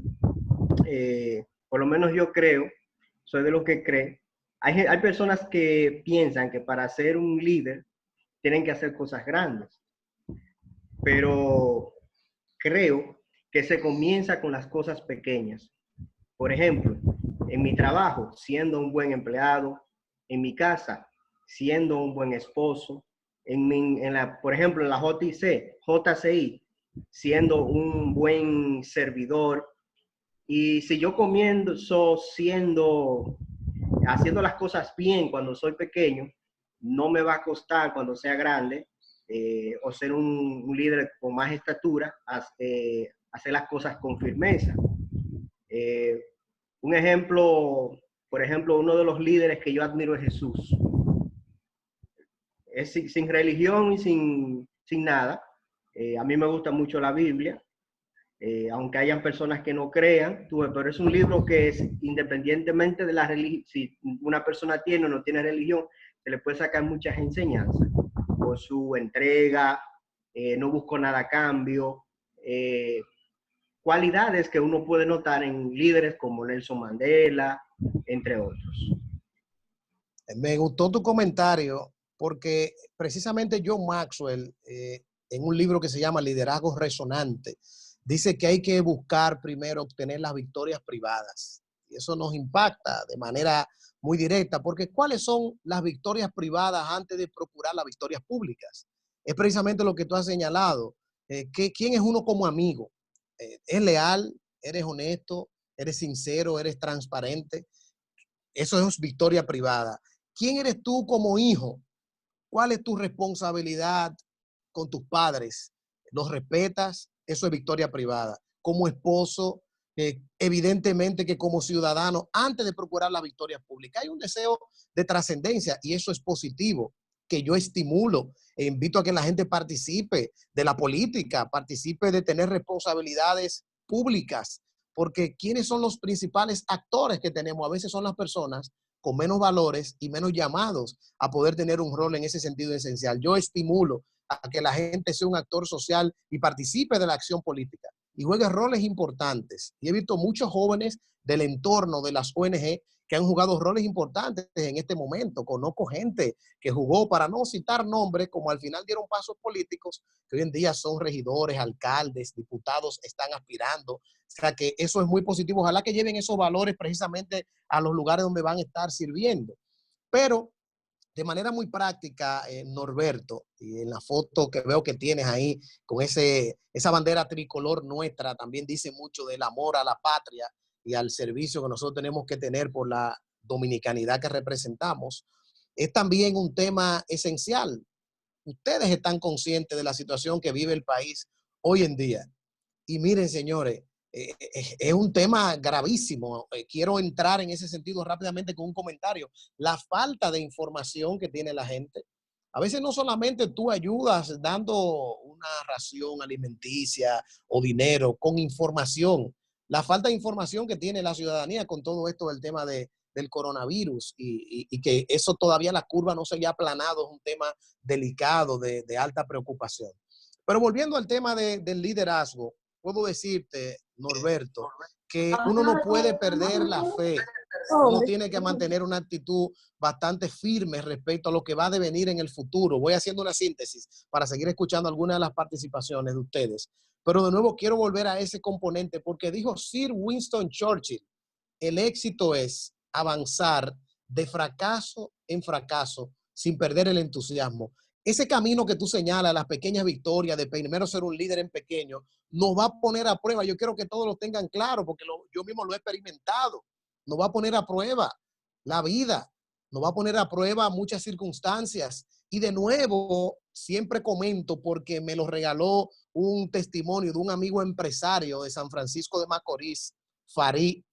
Por lo menos yo creo, soy de los que cree. Hay personas que piensan que para ser un líder tienen que hacer cosas grandes. Pero creo que se comienza con las cosas pequeñas. Por ejemplo, en mi trabajo, siendo un buen empleado, en mi casa, siendo un buen esposo, por ejemplo, en la JCI, siendo un buen servidor. Y si yo comienzo haciendo las cosas bien cuando soy pequeño, no me va a costar cuando sea grande o ser un líder con más estatura, hacer las cosas con firmeza. Un ejemplo, por ejemplo, uno de los líderes que yo admiro es Jesús. Es sin religión y sin nada. A mí me gusta mucho la Biblia, aunque hayan personas que no crean, pero es un libro que es independientemente de la religión, si una persona tiene o no tiene religión, se le puede sacar muchas enseñanzas por su entrega, no buscó nada a cambio, cualidades que uno puede notar en líderes como Nelson Mandela, entre otros. Me gustó tu comentario porque precisamente John Maxwell, en un libro que se llama Liderazgo Resonante, dice que hay que buscar primero obtener las victorias privadas. Y eso nos impacta de manera muy directa, porque ¿cuáles son las victorias privadas antes de procurar las victorias públicas? Es precisamente lo que tú has señalado. ¿Quién es uno como amigo? ¿Es leal? ¿Eres honesto? ¿Eres sincero? ¿Eres transparente? Eso es victoria privada. ¿Quién eres tú como hijo? ¿Cuál es tu responsabilidad con tus padres? ¿Los respetas? Eso es victoria privada. Como esposo, evidentemente que como ciudadano, antes de procurar la victoria pública, hay un deseo de trascendencia y eso es positivo. que yo estimulo e invito a que la gente participe de la política, participe de tener responsabilidades públicas, porque ¿quiénes son los principales actores que tenemos? A veces son las personas con menos valores y menos llamados a poder tener un rol en ese sentido esencial. Yo estimulo a que la gente sea un actor social y participe de la acción política y juegue roles importantes. Y he visto muchos jóvenes del entorno de las ONG que han jugado roles importantes en este momento. Conozco gente que jugó, para no citar nombres, como al final dieron pasos políticos, que hoy en día son regidores, alcaldes, diputados, están aspirando. O sea que eso es muy positivo. Ojalá que lleven esos valores precisamente a los lugares donde van a estar sirviendo. Pero de manera muy práctica, Norberto, y en la foto que veo que tienes ahí con esa bandera tricolor nuestra, también dice mucho del amor a la patria y al servicio que nosotros tenemos que tener por la dominicanidad que representamos. Es también un tema esencial. Ustedes están conscientes de la situación que vive el país hoy en día. Y miren, señores, es un tema gravísimo. Quiero entrar en ese sentido rápidamente con un comentario. La falta de información que tiene la gente. A veces no solamente tú ayudas dando una ración alimenticia o dinero, con información. La falta de información que tiene la ciudadanía con todo esto del tema del coronavirus y que eso todavía la curva no se haya aplanado es un tema delicado de alta preocupación. Pero volviendo al tema del liderazgo, puedo decirte, Norberto, que uno no puede perder la fe. Uno tiene que mantener una actitud bastante firme respecto a lo que va a devenir en el futuro. Voy haciendo una síntesis para seguir escuchando algunas de las participaciones de ustedes. Pero de nuevo quiero volver a ese componente porque dijo Sir Winston Churchill, el éxito es avanzar de fracaso en fracaso sin perder el entusiasmo. Ese camino que tú señalas, las pequeñas victorias, de primero ser un líder en pequeño, nos va a poner a prueba. Yo quiero que todos lo tengan claro porque yo mismo lo he experimentado. Nos va a poner a prueba la vida, nos va a poner a prueba muchas circunstancias. Y de nuevo, siempre comento porque me lo regaló un testimonio de un amigo empresario de San Francisco de Macorís, Farid,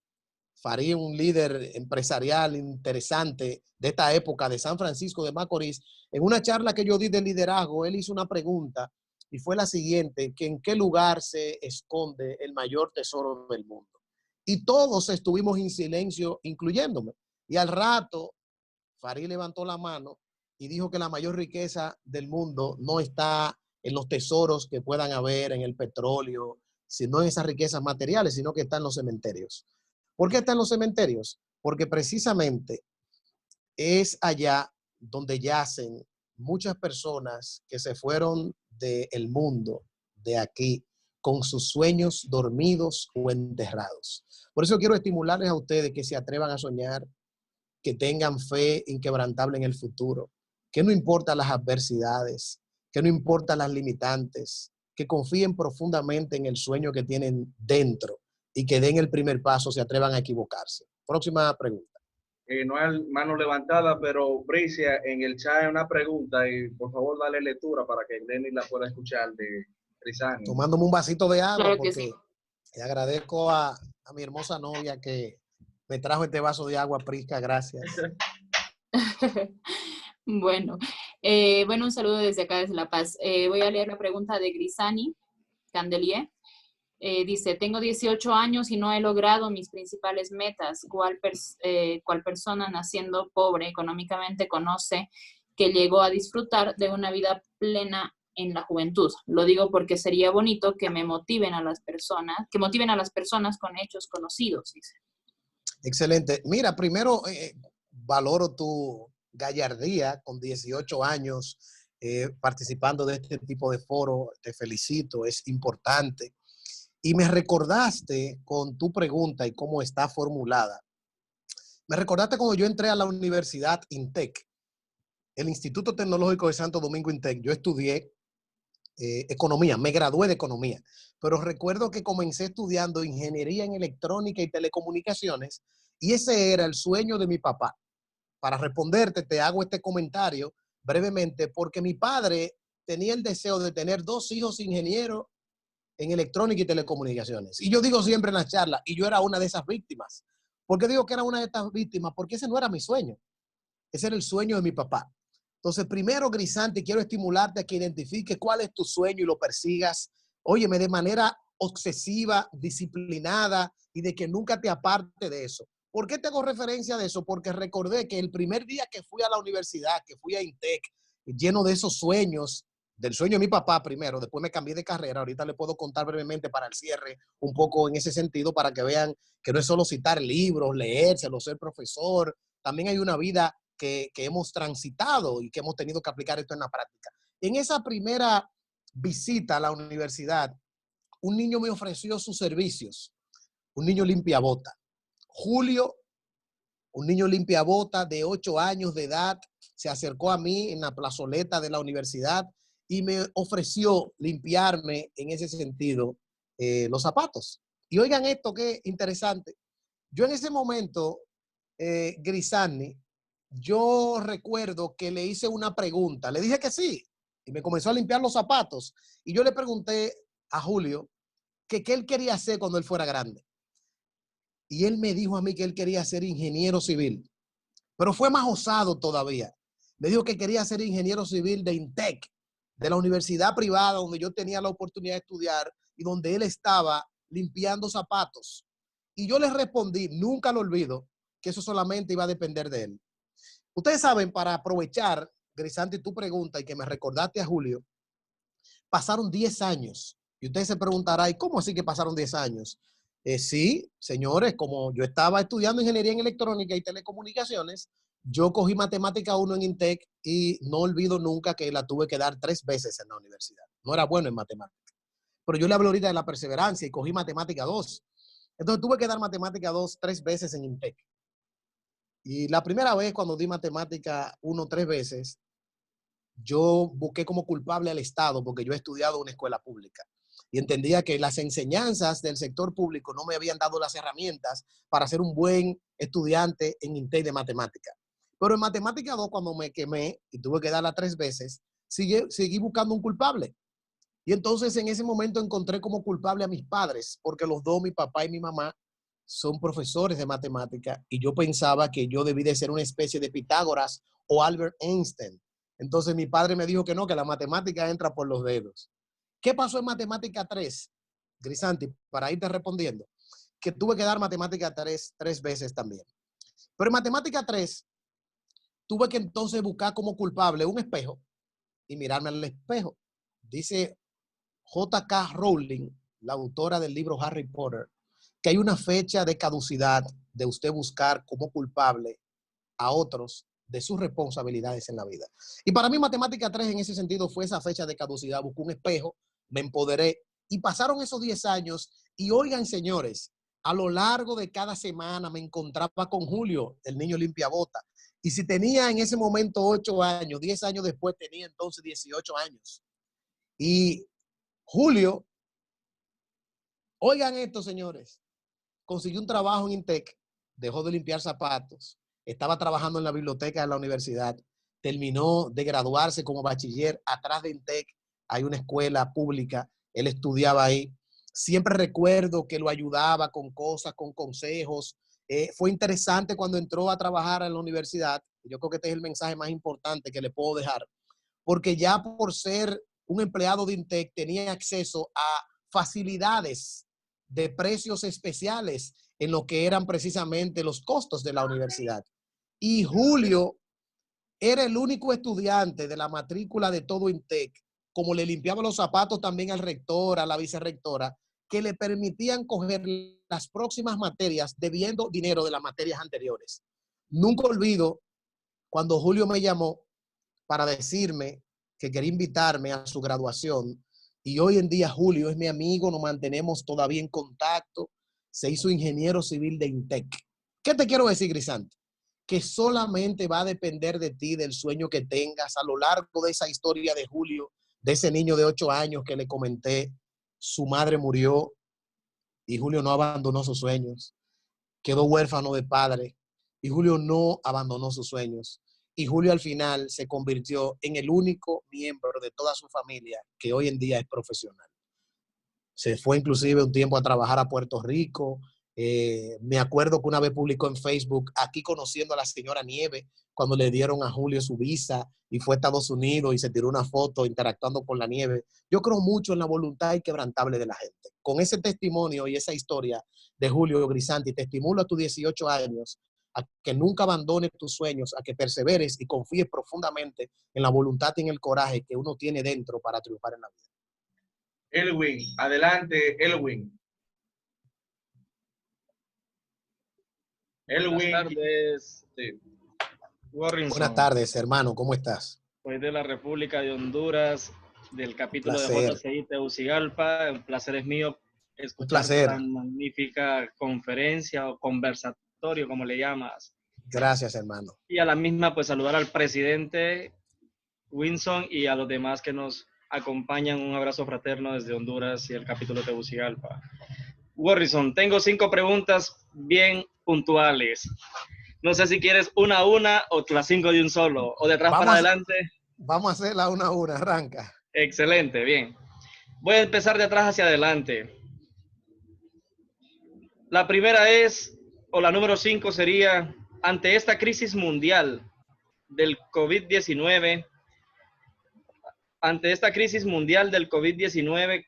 un líder empresarial interesante de esta época de San Francisco de Macorís. En una charla que yo di de liderazgo, él hizo una pregunta y fue la siguiente, que en qué lugar se esconde el mayor tesoro del mundo. Y todos estuvimos en silencio, incluyéndome. Y al rato, Farid levantó la mano y dijo que la mayor riqueza del mundo no está en los tesoros que puedan haber en el petróleo, sino en esas riquezas materiales, sino que está en los cementerios. ¿Por qué está en los cementerios? Porque precisamente es allá donde yacen muchas personas que se fueron del mundo, de aquí, con sus sueños dormidos o enterrados. Por eso quiero estimularles a ustedes que se atrevan a soñar, que tengan fe inquebrantable en el futuro, que no importa las adversidades, que no importa las limitantes, que confíen profundamente en el sueño que tienen dentro y que den el primer paso, se atrevan a equivocarse. Próxima pregunta. No hay mano levantada, pero Bricia, en el chat hay una pregunta y por favor dale lectura para que Denny la pueda escuchar de Rizani. Tomándome un vasito de agua Claro porque sí. Le agradezco a mi hermosa novia que me trajo este vaso de agua, Prisca, gracias. Bueno, un saludo desde acá, desde La Paz. Voy a leer la pregunta de Grisani Candelier. Dice, tengo 18 años y no he logrado mis principales metas. ¿Cuál persona naciendo pobre económicamente conoce que llegó a disfrutar de una vida plena en la juventud? Lo digo porque sería bonito que motiven a las personas con hechos conocidos, dice. Excelente. Mira, primero valoro tu gallardía con 18 años participando de este tipo de foro. Te felicito, es importante. Y me recordaste con tu pregunta y cómo está formulada. Me recordaste cuando yo entré a la Universidad INTEC, el Instituto Tecnológico de Santo Domingo INTEC. Yo estudié economía, me gradué de economía, pero recuerdo que comencé estudiando ingeniería en electrónica y telecomunicaciones y ese era el sueño de mi papá. Para responderte, te hago este comentario brevemente porque mi padre tenía el deseo de tener 2 hijos ingenieros en electrónica y telecomunicaciones. Y yo digo siempre en las charlas, y yo era una de esas víctimas. ¿Por qué digo que era una de estas víctimas? Porque ese no era mi sueño. Ese era el sueño de mi papá. Entonces, primero, Grisanti, quiero estimularte a que identifiques cuál es tu sueño y lo persigas, óyeme, de manera obsesiva, disciplinada y de que nunca te aparte de eso. ¿Por qué te hago referencia de eso? Porque recordé que el primer día que fui a la universidad, que fui a INTEC, lleno de esos sueños, del sueño de mi papá primero, después me cambié de carrera, ahorita le puedo contar brevemente para el cierre un poco en ese sentido para que vean que no es solo citar libros, leérselo, ser profesor, también hay una vida que hemos transitado y que hemos tenido que aplicar esto en la práctica. En esa primera visita a la universidad, un niño me ofreció sus servicios, un niño limpiabota. Julio, un niño limpiabota de 8 años de edad, se acercó a mí en la plazoleta de la universidad y me ofreció limpiarme en ese sentido los zapatos. Y oigan esto, qué interesante. Yo en ese momento, Grisanti, yo recuerdo que le hice una pregunta, le dije que sí, y me comenzó a limpiar los zapatos. Y yo le pregunté a Julio que qué él quería hacer cuando él fuera grande. Y él me dijo a mí que él quería ser ingeniero civil, pero fue más osado todavía. Me dijo que quería ser ingeniero civil de INTEC, de la universidad privada donde yo tenía la oportunidad de estudiar y donde él estaba limpiando zapatos. Y yo le respondí, nunca lo olvido, que eso solamente iba a depender de él. Ustedes saben, para aprovechar, Grisanti, tu pregunta y que me recordaste a Julio, pasaron 10 años. Y ustedes se preguntarán, ¿y cómo así que pasaron 10 años? Sí, señores, como yo estaba estudiando ingeniería en electrónica y telecomunicaciones, yo cogí matemática 1 en INTEC y no olvido nunca que la tuve que dar 3 veces en la universidad. No era bueno en matemática. Pero yo le hablo ahorita de la perseverancia y cogí matemática 2. Entonces tuve que dar matemática 2 3 veces en INTEC. Y la primera vez cuando di matemática 1 3 veces, yo busqué como culpable al Estado porque yo he estudiado en una escuela pública y entendía que las enseñanzas del sector público no me habían dado las herramientas para ser un buen estudiante en INTEC de matemática. Pero en matemática 2, cuando me quemé y tuve que darla 3 veces, seguí buscando un culpable. Y entonces en ese momento encontré como culpable a mis padres, porque los dos, mi papá y mi mamá, son profesores de matemática y yo pensaba que yo debí de ser una especie de Pitágoras o Albert Einstein. Entonces mi padre me dijo que no, que la matemática entra por los dedos. ¿Qué pasó en matemática 3, Grisanti? Para irte respondiendo, que tuve que dar matemática 3 veces también. Pero en matemática 3 tuve que entonces buscar como culpable un espejo y mirarme al espejo. Dice J.K. Rowling, la autora del libro Harry Potter, que hay una fecha de caducidad de usted buscar como culpable a otros de sus responsabilidades en la vida. Y para mí matemática 3 en ese sentido fue esa fecha de caducidad. Busqué un espejo, me empoderé y pasaron esos 10 años y oigan, señores, a lo largo de cada semana me encontraba con Julio, el niño limpiabota. Y si tenía en ese momento 8 años, 10 años después tenía entonces 18 años. Y Julio, oigan esto, señores, consiguió un trabajo en INTEC, dejó de limpiar zapatos, estaba trabajando en la biblioteca de la universidad, terminó de graduarse como bachiller. Atrás de INTEC hay una escuela pública, él estudiaba ahí. Siempre recuerdo que lo ayudaba con cosas, con consejos. Fue interesante cuando entró a trabajar en la universidad. Yo creo que este es el mensaje más importante que le puedo dejar, porque ya por ser un empleado de INTEC tenía acceso a facilidades de precios especiales en lo que eran precisamente los costos de la universidad. Y Julio era el único estudiante de la matrícula de todo INTEC, como le limpiaba los zapatos también al rector, a la vicerrectora, que le permitían coger las próximas materias debiendo dinero de las materias anteriores. Nunca olvido cuando Julio me llamó para decirme que quería invitarme a su graduación. Y hoy en día Julio es mi amigo, nos mantenemos todavía en contacto. Se hizo ingeniero civil de INTEC. ¿Qué te quiero decir, Grisanti? Que solamente va a depender de ti, del sueño que tengas. A lo largo de esa historia de Julio, de ese niño de 8 años que le comenté, su madre murió y Julio no abandonó sus sueños. Quedó huérfano de padre y Julio no abandonó sus sueños. Y Julio al final se convirtió en el único miembro de toda su familia que hoy en día es profesional. Se fue inclusive un tiempo a trabajar a Puerto Rico Me acuerdo que una vez publicó en Facebook, aquí conociendo a la señora Nieve, cuando le dieron a Julio su visa y fue a Estados Unidos y se tiró una foto interactuando con la nieve. Yo creo mucho en la voluntad inquebrantable de la gente. Con ese testimonio y esa historia de Julio Grisanti, te estimulo a tus 18 años a que nunca abandones tus sueños, a que perseveres y confíes profundamente en la voluntad y en el coraje que uno tiene dentro para triunfar en la vida. Elwin, adelante, Elwin. Buenas Elwin. tardes, Sí. Warrington. Buenas tardes, hermano. ¿Cómo estás? Soy de la República de Honduras, del capítulo de Placer. JCI Tegucigalpa. El placer es mío escuchar placer. tan magnífica conferencia o conversatorio, como le llamas. Gracias, hermano. Y a la misma, pues saludar al presidente Winson y a los demás que nos acompañan. Un abrazo fraterno desde Honduras y el capítulo de Tegucigalpa. Warrington, tengo 5 preguntas bien puntuales. No sé si quieres una a una o las 5 de un solo, o de atrás para adelante. Vamos a hacerla una a una, arranca. Excelente, bien. Voy a empezar de atrás hacia adelante. La primera es, o la número 5 sería, ante esta crisis mundial del COVID-19,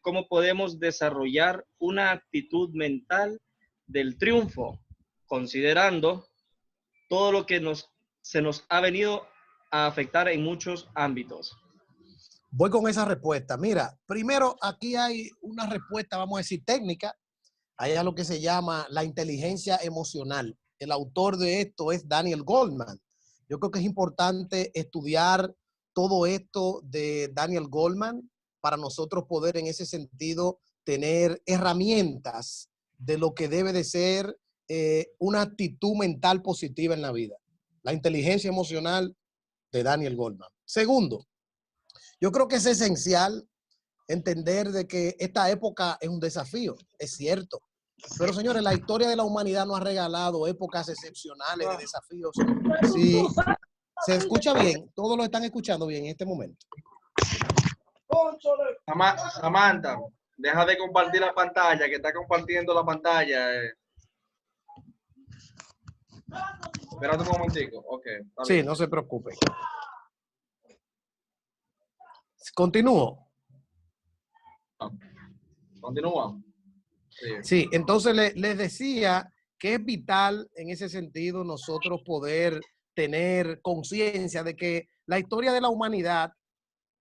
¿cómo podemos desarrollar una actitud mental del triunfo, considerando todo lo que se nos ha venido a afectar en muchos ámbitos? Voy con esa respuesta. Mira, primero aquí hay una respuesta, vamos a decir, técnica. Hay algo que se llama la inteligencia emocional. El autor de esto es Daniel Goleman. Yo creo que es importante estudiar todo esto de Daniel Goleman para nosotros poder en ese sentido tener herramientas de lo que debe de ser una actitud mental positiva en la vida. La inteligencia emocional de Daniel Goleman. Segundo, yo creo que es esencial entender de que esta época es un desafío, es cierto. Pero señores, la historia de la humanidad nos ha regalado épocas excepcionales de desafíos. Sí, se escucha bien, todos lo están escuchando bien en este momento. Samantha, deja de compartir la pantalla, que está compartiendo la pantalla. Espérate un momentico. Ok. Sí, bien. No se preocupe. Continúo. Continúa. Sí, entonces les decía que es vital en ese sentido nosotros poder tener conciencia de que la historia de la humanidad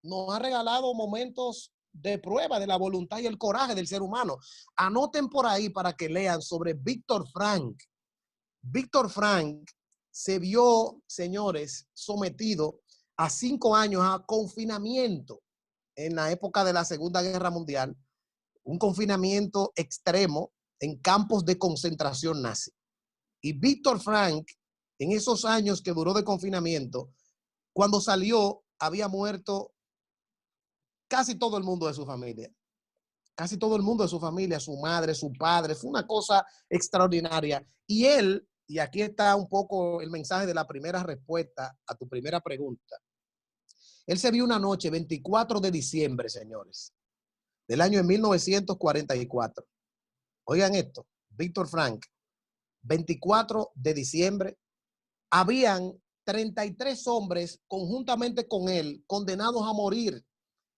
nos ha regalado momentos de prueba de la voluntad y el coraje del ser humano. Anoten por ahí para que lean sobre Víctor Frank. Víctor Frank se vio, señores, sometido a 5 años a confinamiento en la época de la Segunda Guerra Mundial, un confinamiento extremo en campos de concentración nazi. Y Víctor Frank, en esos años que duró de confinamiento, cuando salió, había muerto casi todo el mundo de su familia. Casi todo el mundo de su familia, su madre, su padre. Fue una cosa extraordinaria. Y él, y aquí está un poco el mensaje de la primera respuesta a tu primera pregunta. Él se vio una noche, 24 de diciembre, señores, del año de 1944. Oigan esto, Víctor Frank, 24 de diciembre, habían 33 hombres conjuntamente con él, condenados a morir,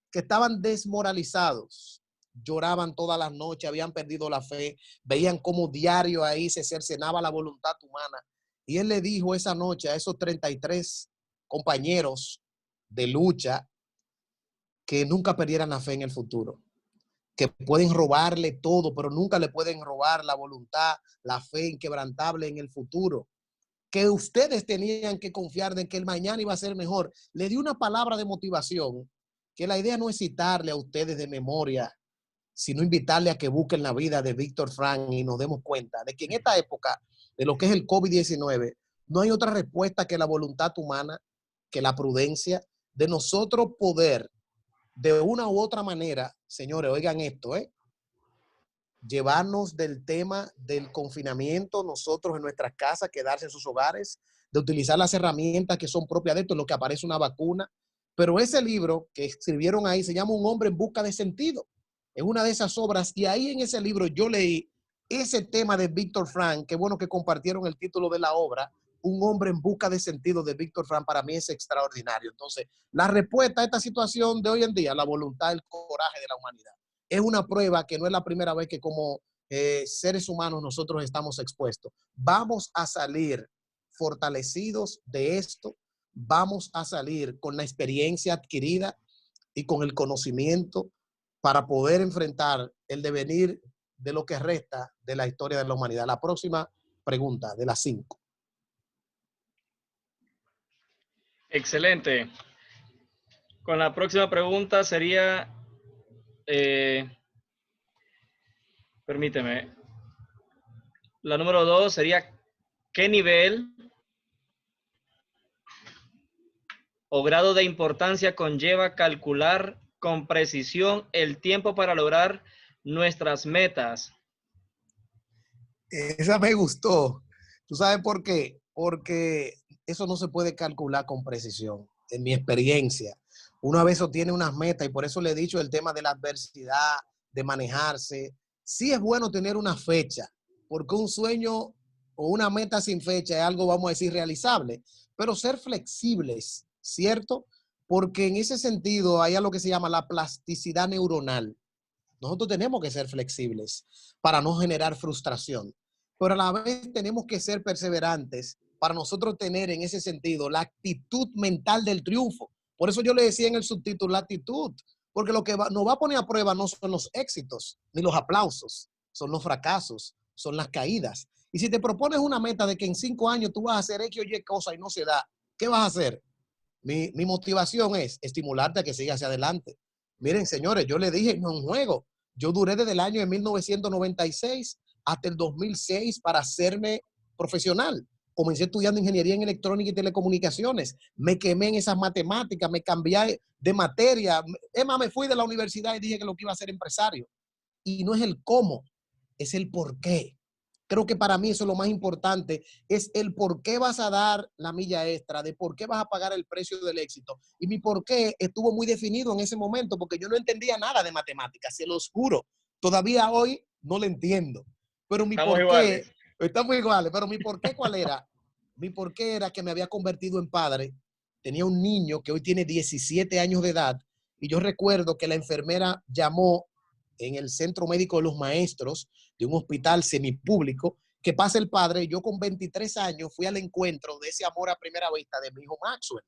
que estaban desmoralizados. Lloraban todas las noches, habían perdido la fe, veían cómo diario ahí se cercenaba la voluntad humana. Y él le dijo esa noche a esos 33 compañeros de lucha que nunca perdieran la fe en el futuro, que pueden robarle todo, pero nunca le pueden robar la voluntad, la fe inquebrantable en el futuro, que ustedes tenían que confiar de que el mañana iba a ser mejor. Le dio una palabra de motivación, que la idea no es citarle a ustedes de memoria, sino invitarle a que busquen la vida de Víctor Frank y nos demos cuenta de que en esta época de lo que es el COVID-19, no hay otra respuesta que la voluntad humana, que la prudencia, de nosotros poder, de una u otra manera, señores, oigan esto, llevarnos del tema del confinamiento, nosotros en nuestras casas, quedarse en sus hogares, de utilizar las herramientas que son propias de esto, en lo que aparece una vacuna. Pero ese libro que escribieron ahí se llama Un hombre en busca de sentido. Es una de esas obras, y ahí en ese libro yo leí ese tema de Víctor Frank, qué bueno que compartieron el título de la obra, Un hombre en busca de sentido de Víctor Frank, para mí es extraordinario. Entonces, la respuesta a esta situación de hoy en día, la voluntad, el coraje de la humanidad, es una prueba que no es la primera vez que como seres humanos nosotros estamos expuestos. Vamos a salir fortalecidos de esto, vamos a salir con la experiencia adquirida y con el conocimiento para poder enfrentar el devenir de lo que resta de la historia de la humanidad. La próxima pregunta, de las 5. Excelente. Con la próxima pregunta sería, permíteme, la número 2 sería, ¿qué nivel o grado de importancia conlleva calcular con precisión el tiempo para lograr nuestras metas? Esa me gustó. ¿Tú sabes por qué? Porque eso no se puede calcular con precisión. En mi experiencia, uno a veces tiene unas metas y por eso le he dicho el tema de la adversidad, de manejarse. Sí es bueno tener una fecha, porque un sueño o una meta sin fecha es algo, vamos a decir, realizable, pero ser flexibles, ¿cierto? Porque en ese sentido hay algo que se llama la plasticidad neuronal. Nosotros tenemos que ser flexibles para no generar frustración, pero a la vez tenemos que ser perseverantes para nosotros tener en ese sentido la actitud mental del triunfo. Por eso yo le decía en el subtítulo la actitud, porque lo que nos va a poner a prueba no son los éxitos ni los aplausos, son los fracasos, son las caídas. Y si te propones una meta de que en 5 años tú vas a hacer X o Y cosa y no se da, ¿qué vas a hacer? Mi motivación es estimularte a que sigas hacia adelante. Miren, señores, yo le dije, no es un juego. Yo duré desde el año de 1996 hasta el 2006 para hacerme profesional. Comencé estudiando ingeniería en electrónica y telecomunicaciones. Me quemé en esas matemáticas, me cambié de materia. Es más, me fui de la universidad y dije que lo que iba a ser empresario. Y no es el cómo, es el por qué. Creo que para mí eso es lo más importante, es el por qué vas a dar la milla extra, de por qué vas a pagar el precio del éxito. Y mi por qué estuvo muy definido en ese momento, porque yo no entendía nada de matemáticas, se los juro. Todavía hoy no lo entiendo. Pero mi Estamos por qué, iguales. estamos iguales, pero mi por qué, ¿cuál era? Mi por qué era que me había convertido en padre. Tenía un niño que hoy tiene 17 años de edad, y yo recuerdo que la enfermera llamó en el Centro Médico de los Maestros de un hospital semipúblico, que pasa el padre. Yo con 23 años fui al encuentro de ese amor a primera vista de mi hijo Maxwell.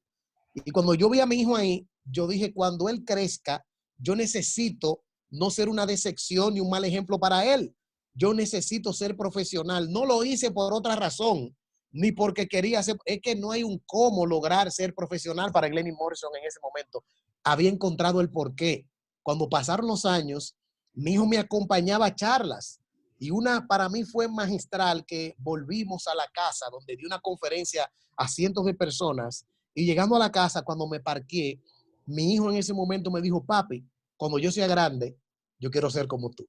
Y cuando yo vi a mi hijo ahí, yo dije, cuando él crezca, yo necesito no ser una decepción ni un mal ejemplo para él. Yo necesito ser profesional. No lo hice por otra razón, ni porque quería ser. Es que no hay un cómo lograr ser profesional para Glennie Morrison en ese momento. Había encontrado el porqué. Cuando pasaron los años, mi hijo me acompañaba a charlas y una para mí fue magistral, que volvimos a la casa donde di una conferencia a cientos de personas, y llegando a la casa, cuando me parqué, mi hijo en ese momento me dijo, papi, cuando yo sea grande, yo quiero ser como tú.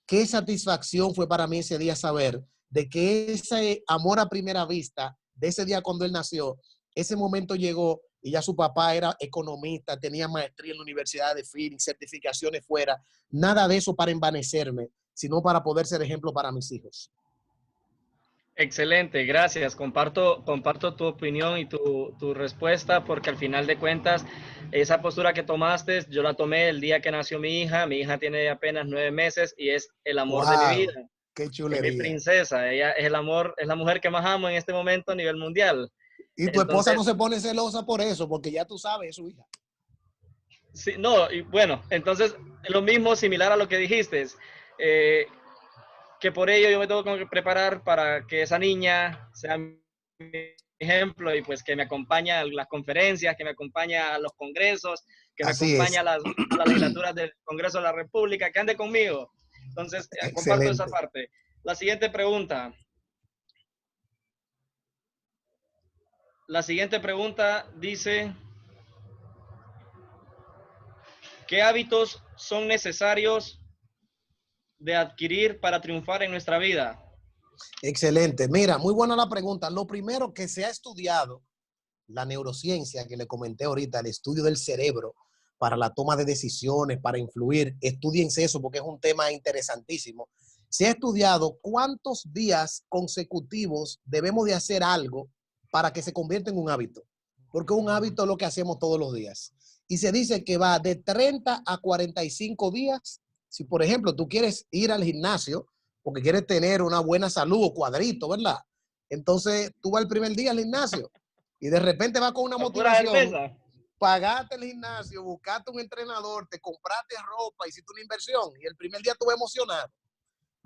Qué satisfacción fue para mí ese día saber de que ese amor a primera vista, de ese día cuando él nació, ese momento llegó y ya su papá era economista, tenía maestría en la Universidad de Phoenix, certificaciones fuera, nada de eso para envanecerme, sino para poder ser ejemplo para mis hijos. Excelente, gracias. Comparto tu opinión y tu respuesta, porque al final de cuentas, esa postura que tomaste, yo la tomé el día que nació mi hija. Mi hija tiene apenas 9 meses y es el amor de mi vida. ¡Qué chulería! Es mi princesa, ella es el amor, es la mujer que más amo en este momento a nivel mundial. Y tu esposa no se pone celosa por eso, porque ya tú sabes, es su hija. Sí, no, y bueno, entonces, lo mismo, similar a lo que dijiste, que por ello yo me tengo que preparar para que esa niña sea mi ejemplo y pues que me acompaña a las conferencias, que me acompaña a los congresos, que me acompaña a las legislaturas del Congreso de la República, que ande conmigo. Entonces, comparto esa parte. La siguiente pregunta. La siguiente pregunta dice, ¿qué hábitos son necesarios de adquirir para triunfar en nuestra vida? Excelente. Mira, muy buena la pregunta. Lo primero que se ha estudiado, la neurociencia que le comenté ahorita, el estudio del cerebro para la toma de decisiones, para influir, estudiense eso porque es un tema interesantísimo. se ha estudiado cuántos días consecutivos debemos de hacer algo para que se convierta en un hábito. Porque un hábito es lo que hacemos todos los días. Y se dice que va de 30 a 45 días. Si, por ejemplo, tú quieres ir al gimnasio porque quieres tener una buena salud o cuadrito, ¿verdad? Entonces, tú vas el primer día al gimnasio y de repente vas con una motivación. Pagaste el gimnasio, buscaste un entrenador, te compraste ropa, hiciste una inversión y el primer día tú vas emocionado.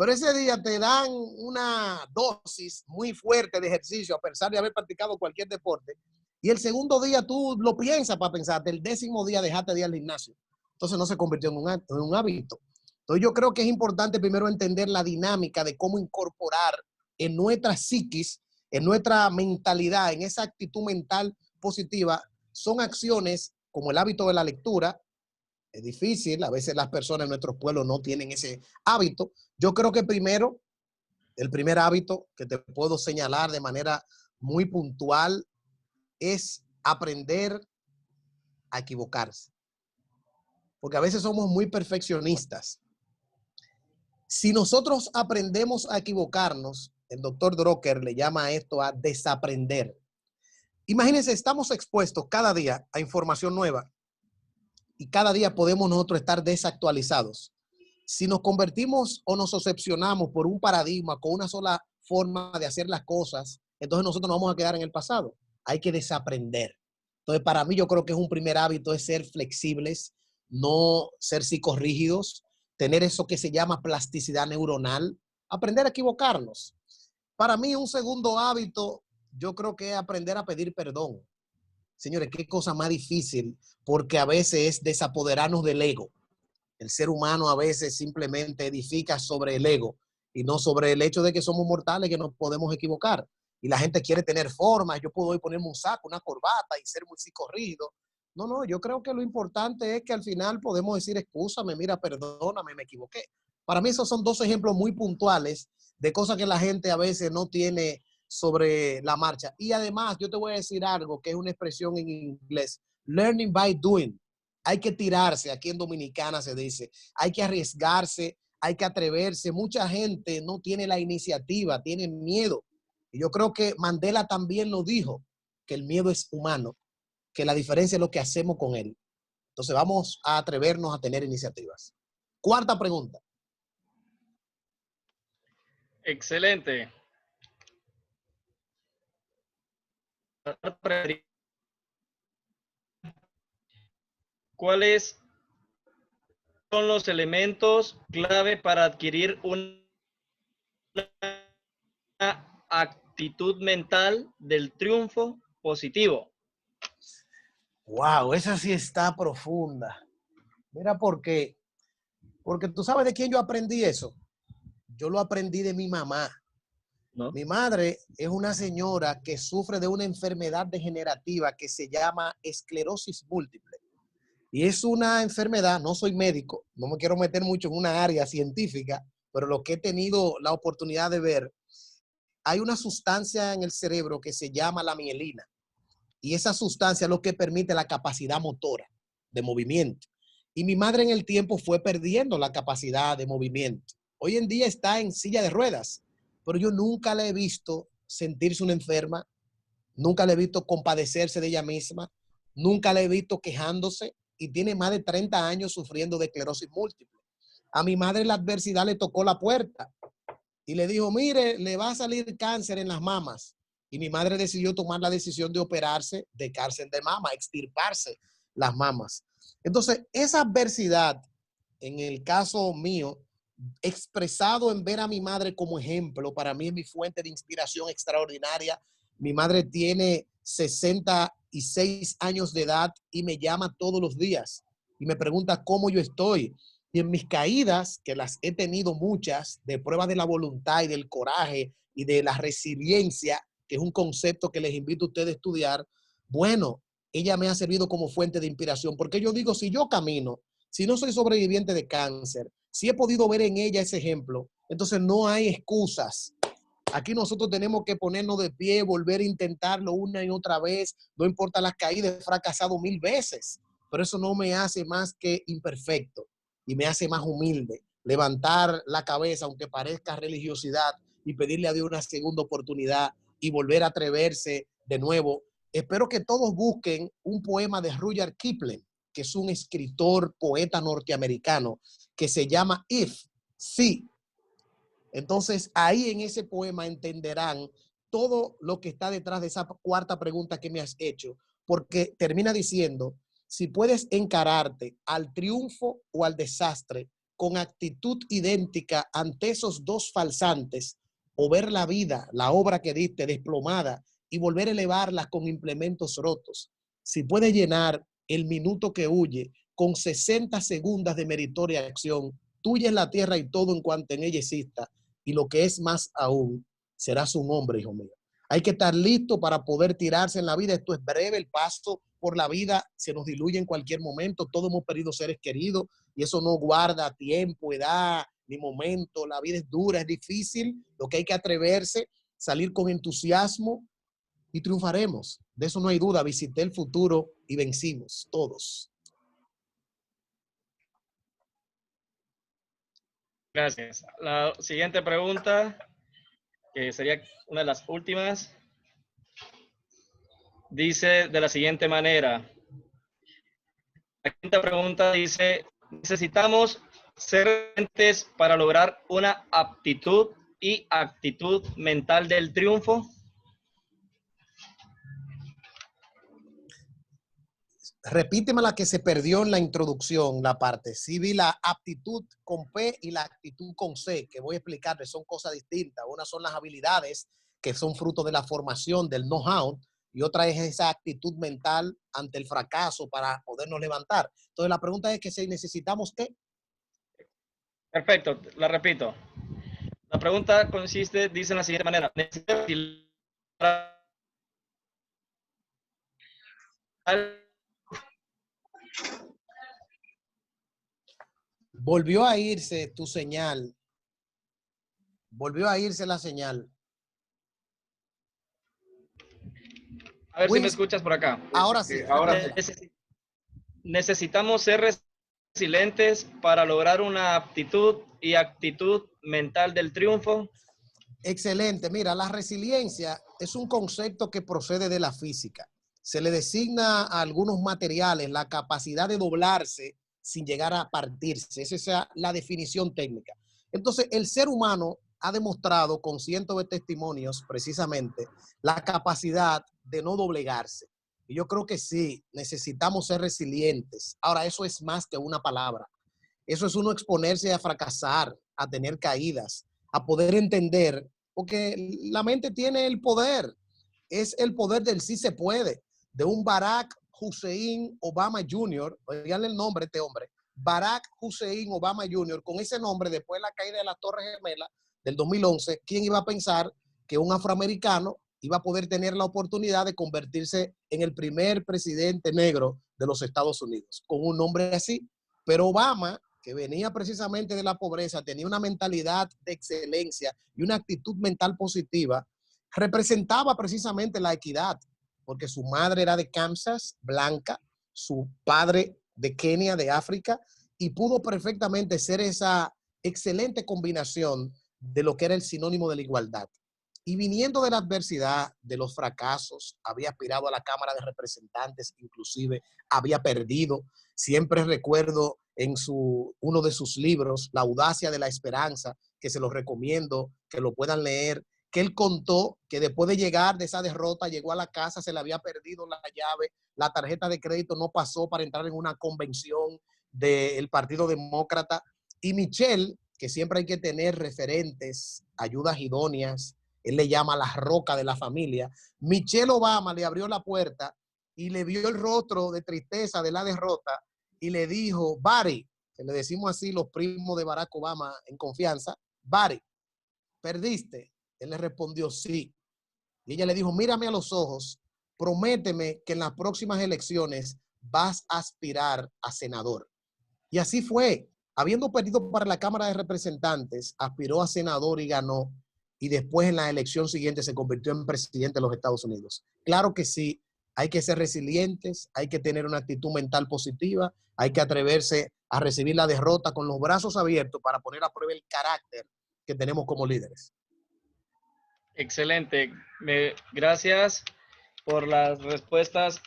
Pero ese día te dan una dosis muy fuerte de ejercicio a pesar de haber practicado cualquier deporte. Y el segundo día tú lo piensas para pensar, el 10º día dejaste de ir al gimnasio. Entonces no se convirtió en un hábito. Entonces yo creo que es importante primero entender la dinámica de cómo incorporar en nuestra psiquis, en nuestra mentalidad, en esa actitud mental positiva. Son acciones como el hábito de la lectura. Es difícil, a veces las personas en nuestros pueblos no tienen ese hábito. Yo creo que primero, el primer hábito que te puedo señalar de manera muy puntual es aprender a equivocarse. Porque a veces somos muy perfeccionistas. Si nosotros aprendemos a equivocarnos, el doctor Drucker le llama a esto a desaprender. Imagínense, estamos expuestos cada día a información nueva y cada día podemos nosotros estar desactualizados. Si nos convertimos o nos obsesionamos por un paradigma con una sola forma de hacer las cosas, entonces nosotros nos vamos a quedar en el pasado. Hay que desaprender. Entonces, para mí yo creo que es un primer hábito es ser flexibles, no ser psicorrígidos, tener eso que se llama plasticidad neuronal, aprender a equivocarnos. Para mí un segundo hábito yo creo que es aprender a pedir perdón. Señores, qué cosa más difícil, porque a veces es desapoderarnos del ego. El ser humano a veces simplemente edifica sobre el ego y no sobre el hecho de que somos mortales, que nos podemos equivocar. Y la gente quiere tener formas. Yo puedo hoy ponerme un saco, una corbata y ser muy psicorrígido. No, yo creo que lo importante es que al final podemos decir, excúsame, mira, perdóname, me equivoqué. Para mí esos son dos ejemplos muy puntuales de cosas que la gente a veces no tiene sobre la marcha. Y además, yo te voy a decir algo que es una expresión en inglés, learning by doing. Hay que tirarse, aquí en Dominicana se dice, hay que arriesgarse, hay que atreverse. Mucha gente no tiene la iniciativa, tiene miedo. Y yo creo que Mandela también lo dijo, que el miedo es humano, que la diferencia es lo que hacemos con él. Entonces vamos a atrevernos a tener iniciativas. Cuarta pregunta. Excelente. ¿Cuáles son los elementos clave para adquirir una actitud mental del triunfo positivo? Wow, esa sí está profunda. Mira, porque tú sabes de quién yo aprendí eso. Yo lo aprendí de mi mamá. ¿No? Mi madre es una señora que sufre de una enfermedad degenerativa que se llama esclerosis múltiple. Y es una enfermedad, no soy médico, no me quiero meter mucho en una área científica, pero lo que he tenido la oportunidad de ver, hay una sustancia en el cerebro que se llama la mielina. Y esa sustancia es lo que permite la capacidad motora de movimiento. Y mi madre en el tiempo fue perdiendo la capacidad de movimiento. Hoy en día está en silla de ruedas, pero yo nunca la he visto sentirse una enferma, nunca la he visto compadecerse de ella misma, nunca la he visto quejándose y tiene más de 30 años sufriendo de esclerosis múltiple. A mi madre la adversidad le tocó la puerta y le dijo, mire, le va a salir cáncer en las mamas. Y mi madre decidió tomar la decisión de operarse de cáncer de mama, extirparse las mamas. Entonces, esa adversidad, en el caso mío, expresado en ver a mi madre como ejemplo, para mí es mi fuente de inspiración extraordinaria. Mi madre tiene 66 años de edad y me llama todos los días y me pregunta cómo yo estoy. Y en mis caídas, que las he tenido muchas, de prueba de la voluntad y del coraje y de la resiliencia, que es un concepto que les invito a ustedes a estudiar, bueno, ella me ha servido como fuente de inspiración, porque yo digo, si yo camino, si no soy sobreviviente de cáncer, si he podido ver en ella ese ejemplo, entonces no hay excusas. Aquí nosotros tenemos que ponernos de pie, volver a intentarlo una y otra vez, no importa las caídas, he fracasado 1000 veces, pero eso no me hace más que imperfecto y me hace más humilde. levantar la cabeza, aunque parezca religiosidad, y pedirle a Dios una segunda oportunidad y volver a atreverse de nuevo. Espero que todos busquen un poema de Rudyard Kipling, que es un escritor, poeta norteamericano, que se llama If, sí. Entonces, ahí en ese poema entenderán todo lo que está detrás de esa cuarta pregunta que me has hecho, porque termina diciendo, si puedes encararte al triunfo o al desastre con actitud idéntica ante esos dos falsantes, o ver la vida, la obra que diste desplomada y volver a elevarlas con implementos rotos, si puedes llenar el minuto que huye con 60 segundos de meritoria acción, tuya es la tierra y todo en cuanto en ella exista, y lo que es más aún, serás un hombre, hijo mío. Hay que estar listo para poder tirarse en la vida. Esto es breve, el paso por la vida se nos diluye en cualquier momento. Todos hemos perdido seres queridos y eso no guarda tiempo, edad, ni momento. La vida es dura, es difícil. Lo que hay que atreverse, salir con entusiasmo y triunfaremos. De eso no hay duda. Visité el futuro y vencimos todos. Gracias. La siguiente pregunta, que sería una de las últimas, dice de la siguiente manera. La quinta pregunta dice, necesitamos ser entes para lograr una aptitud y actitud mental del triunfo. Repíteme la que se perdió en la introducción, la parte. Sí vi la aptitud con P y la actitud con C, que voy a explicarle, son cosas distintas. Una son las habilidades, que son fruto de la formación, del know-how, y otra es esa actitud mental ante el fracaso para podernos levantar. Entonces la pregunta es que si necesitamos ¿qué? Perfecto, la repito. La pregunta consiste, dice de la siguiente manera, Volvió a irse tu señal. Volvió a irse la señal. A ver si me escuchas por acá. Ahora sí. Ahora sí. Necesitamos ser resilientes para lograr una aptitud y actitud mental del triunfo. Excelente. Mira, la resiliencia es un concepto que procede de la física. Se le designa a algunos materiales la capacidad de doblarse sin llegar a partirse. Esa es la definición técnica. Entonces, el ser humano ha demostrado con cientos de testimonios precisamente la capacidad de no doblegarse. Y yo creo que sí, necesitamos ser resilientes. Ahora, eso es más que una palabra. Eso es uno exponerse a fracasar, a tener caídas, a poder entender, porque la mente tiene el poder. Es el poder del sí se puede, de un Barack Hussein Obama Jr., oiganle el nombre de este hombre, Barack Hussein Obama Jr., con ese nombre, después de la caída de las Torres Gemelas del 2011, ¿quién iba a pensar que un afroamericano iba a poder tener la oportunidad de convertirse en el primer presidente negro de los Estados Unidos, con un nombre así? Pero Obama, que venía precisamente de la pobreza, tenía una mentalidad de excelencia y una actitud mental positiva, representaba precisamente la equidad, porque su madre era de Kansas, blanca, su padre de Kenia, de África, y pudo perfectamente ser esa excelente combinación de lo que era el sinónimo de la igualdad. Y viniendo de la adversidad, de los fracasos, había aspirado a la Cámara de Representantes, inclusive había perdido. Siempre recuerdo en uno de sus libros, La audacia de la esperanza, que se los recomiendo, que lo puedan leer, que él contó que después de llegar de esa derrota, llegó a la casa, se le había perdido la llave, la tarjeta de crédito no pasó para entrar en una convención del Partido Demócrata. Y Michelle, que siempre hay que tener referentes, ayudas idóneas, él le llama la roca de la familia. Michelle Obama le abrió la puerta y le vio el rostro de tristeza de la derrota y le dijo, Barry, que le decimos así los primos de Barack Obama en confianza, Barry, ¿perdiste? Él le respondió sí. Y ella le dijo, mírame a los ojos, prométeme que en las próximas elecciones vas a aspirar a senador. Y así fue. Habiendo perdido para la Cámara de Representantes, aspiró a senador y ganó. Y después en la elección siguiente se convirtió en presidente de los Estados Unidos. Claro que sí, hay que ser resilientes, hay que tener una actitud mental positiva, hay que atreverse a recibir la derrota con los brazos abiertos para poner a prueba el carácter que tenemos como líderes. Excelente. Gracias por las respuestas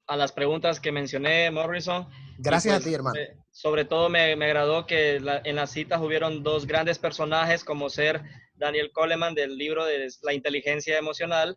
a las preguntas que mencioné, Morrison. Gracias pues, a ti, hermano. Sobre todo me agradó que en las citas hubieron dos grandes personajes, como ser Daniel Goleman del libro de La inteligencia emocional,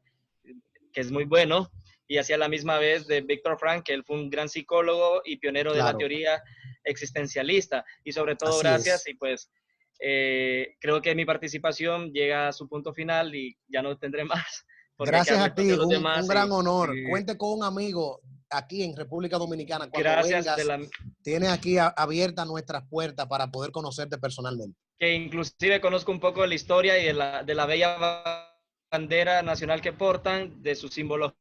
que es muy bueno, y hacia la misma vez de Viktor Frankl, que él fue un gran psicólogo y pionero de la teoría existencialista. Y sobre todo, Así gracias, es. y pues creo que mi participación llega a su punto final y ya no tendré más. Gracias a ti, un gran honor. Y Cuente con un amigo aquí en República Dominicana. Cuando gracias vengas, tienes aquí abiertas nuestras puertas para poder conocerte personalmente. Que inclusive conozco un poco de la historia y de la bella bandera nacional que portan, de su símbolo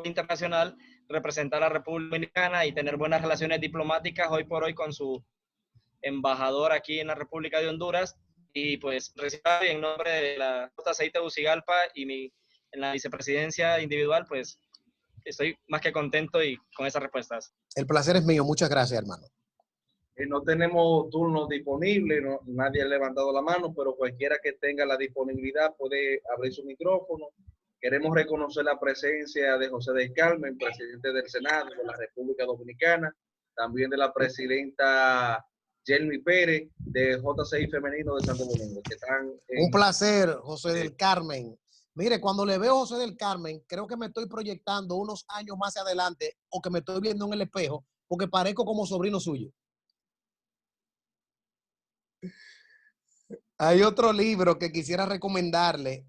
internacional, representar a la República Dominicana y tener buenas relaciones diplomáticas hoy por hoy con su embajador aquí en la República de Honduras. Y pues reciba en nombre de la JCI Tegucigalpa y en la vicepresidencia individual, pues estoy más que contento y con esas respuestas. El placer es mío. Muchas gracias, hermano. No tenemos turnos disponibles, nadie ha levantado la mano, pero cualquiera que tenga la disponibilidad puede abrir su micrófono. Queremos reconocer la presencia de José del Carmen, presidente del Senado de la República Dominicana, también de la presidenta Jelmy Pérez, de JCI Femenino de Santo Domingo. Que están un placer, José del Carmen. Mire, cuando le veo a José del Carmen, creo que me estoy proyectando unos años más adelante o que me estoy viendo en el espejo porque parezco como sobrino suyo. Hay otro libro que quisiera recomendarle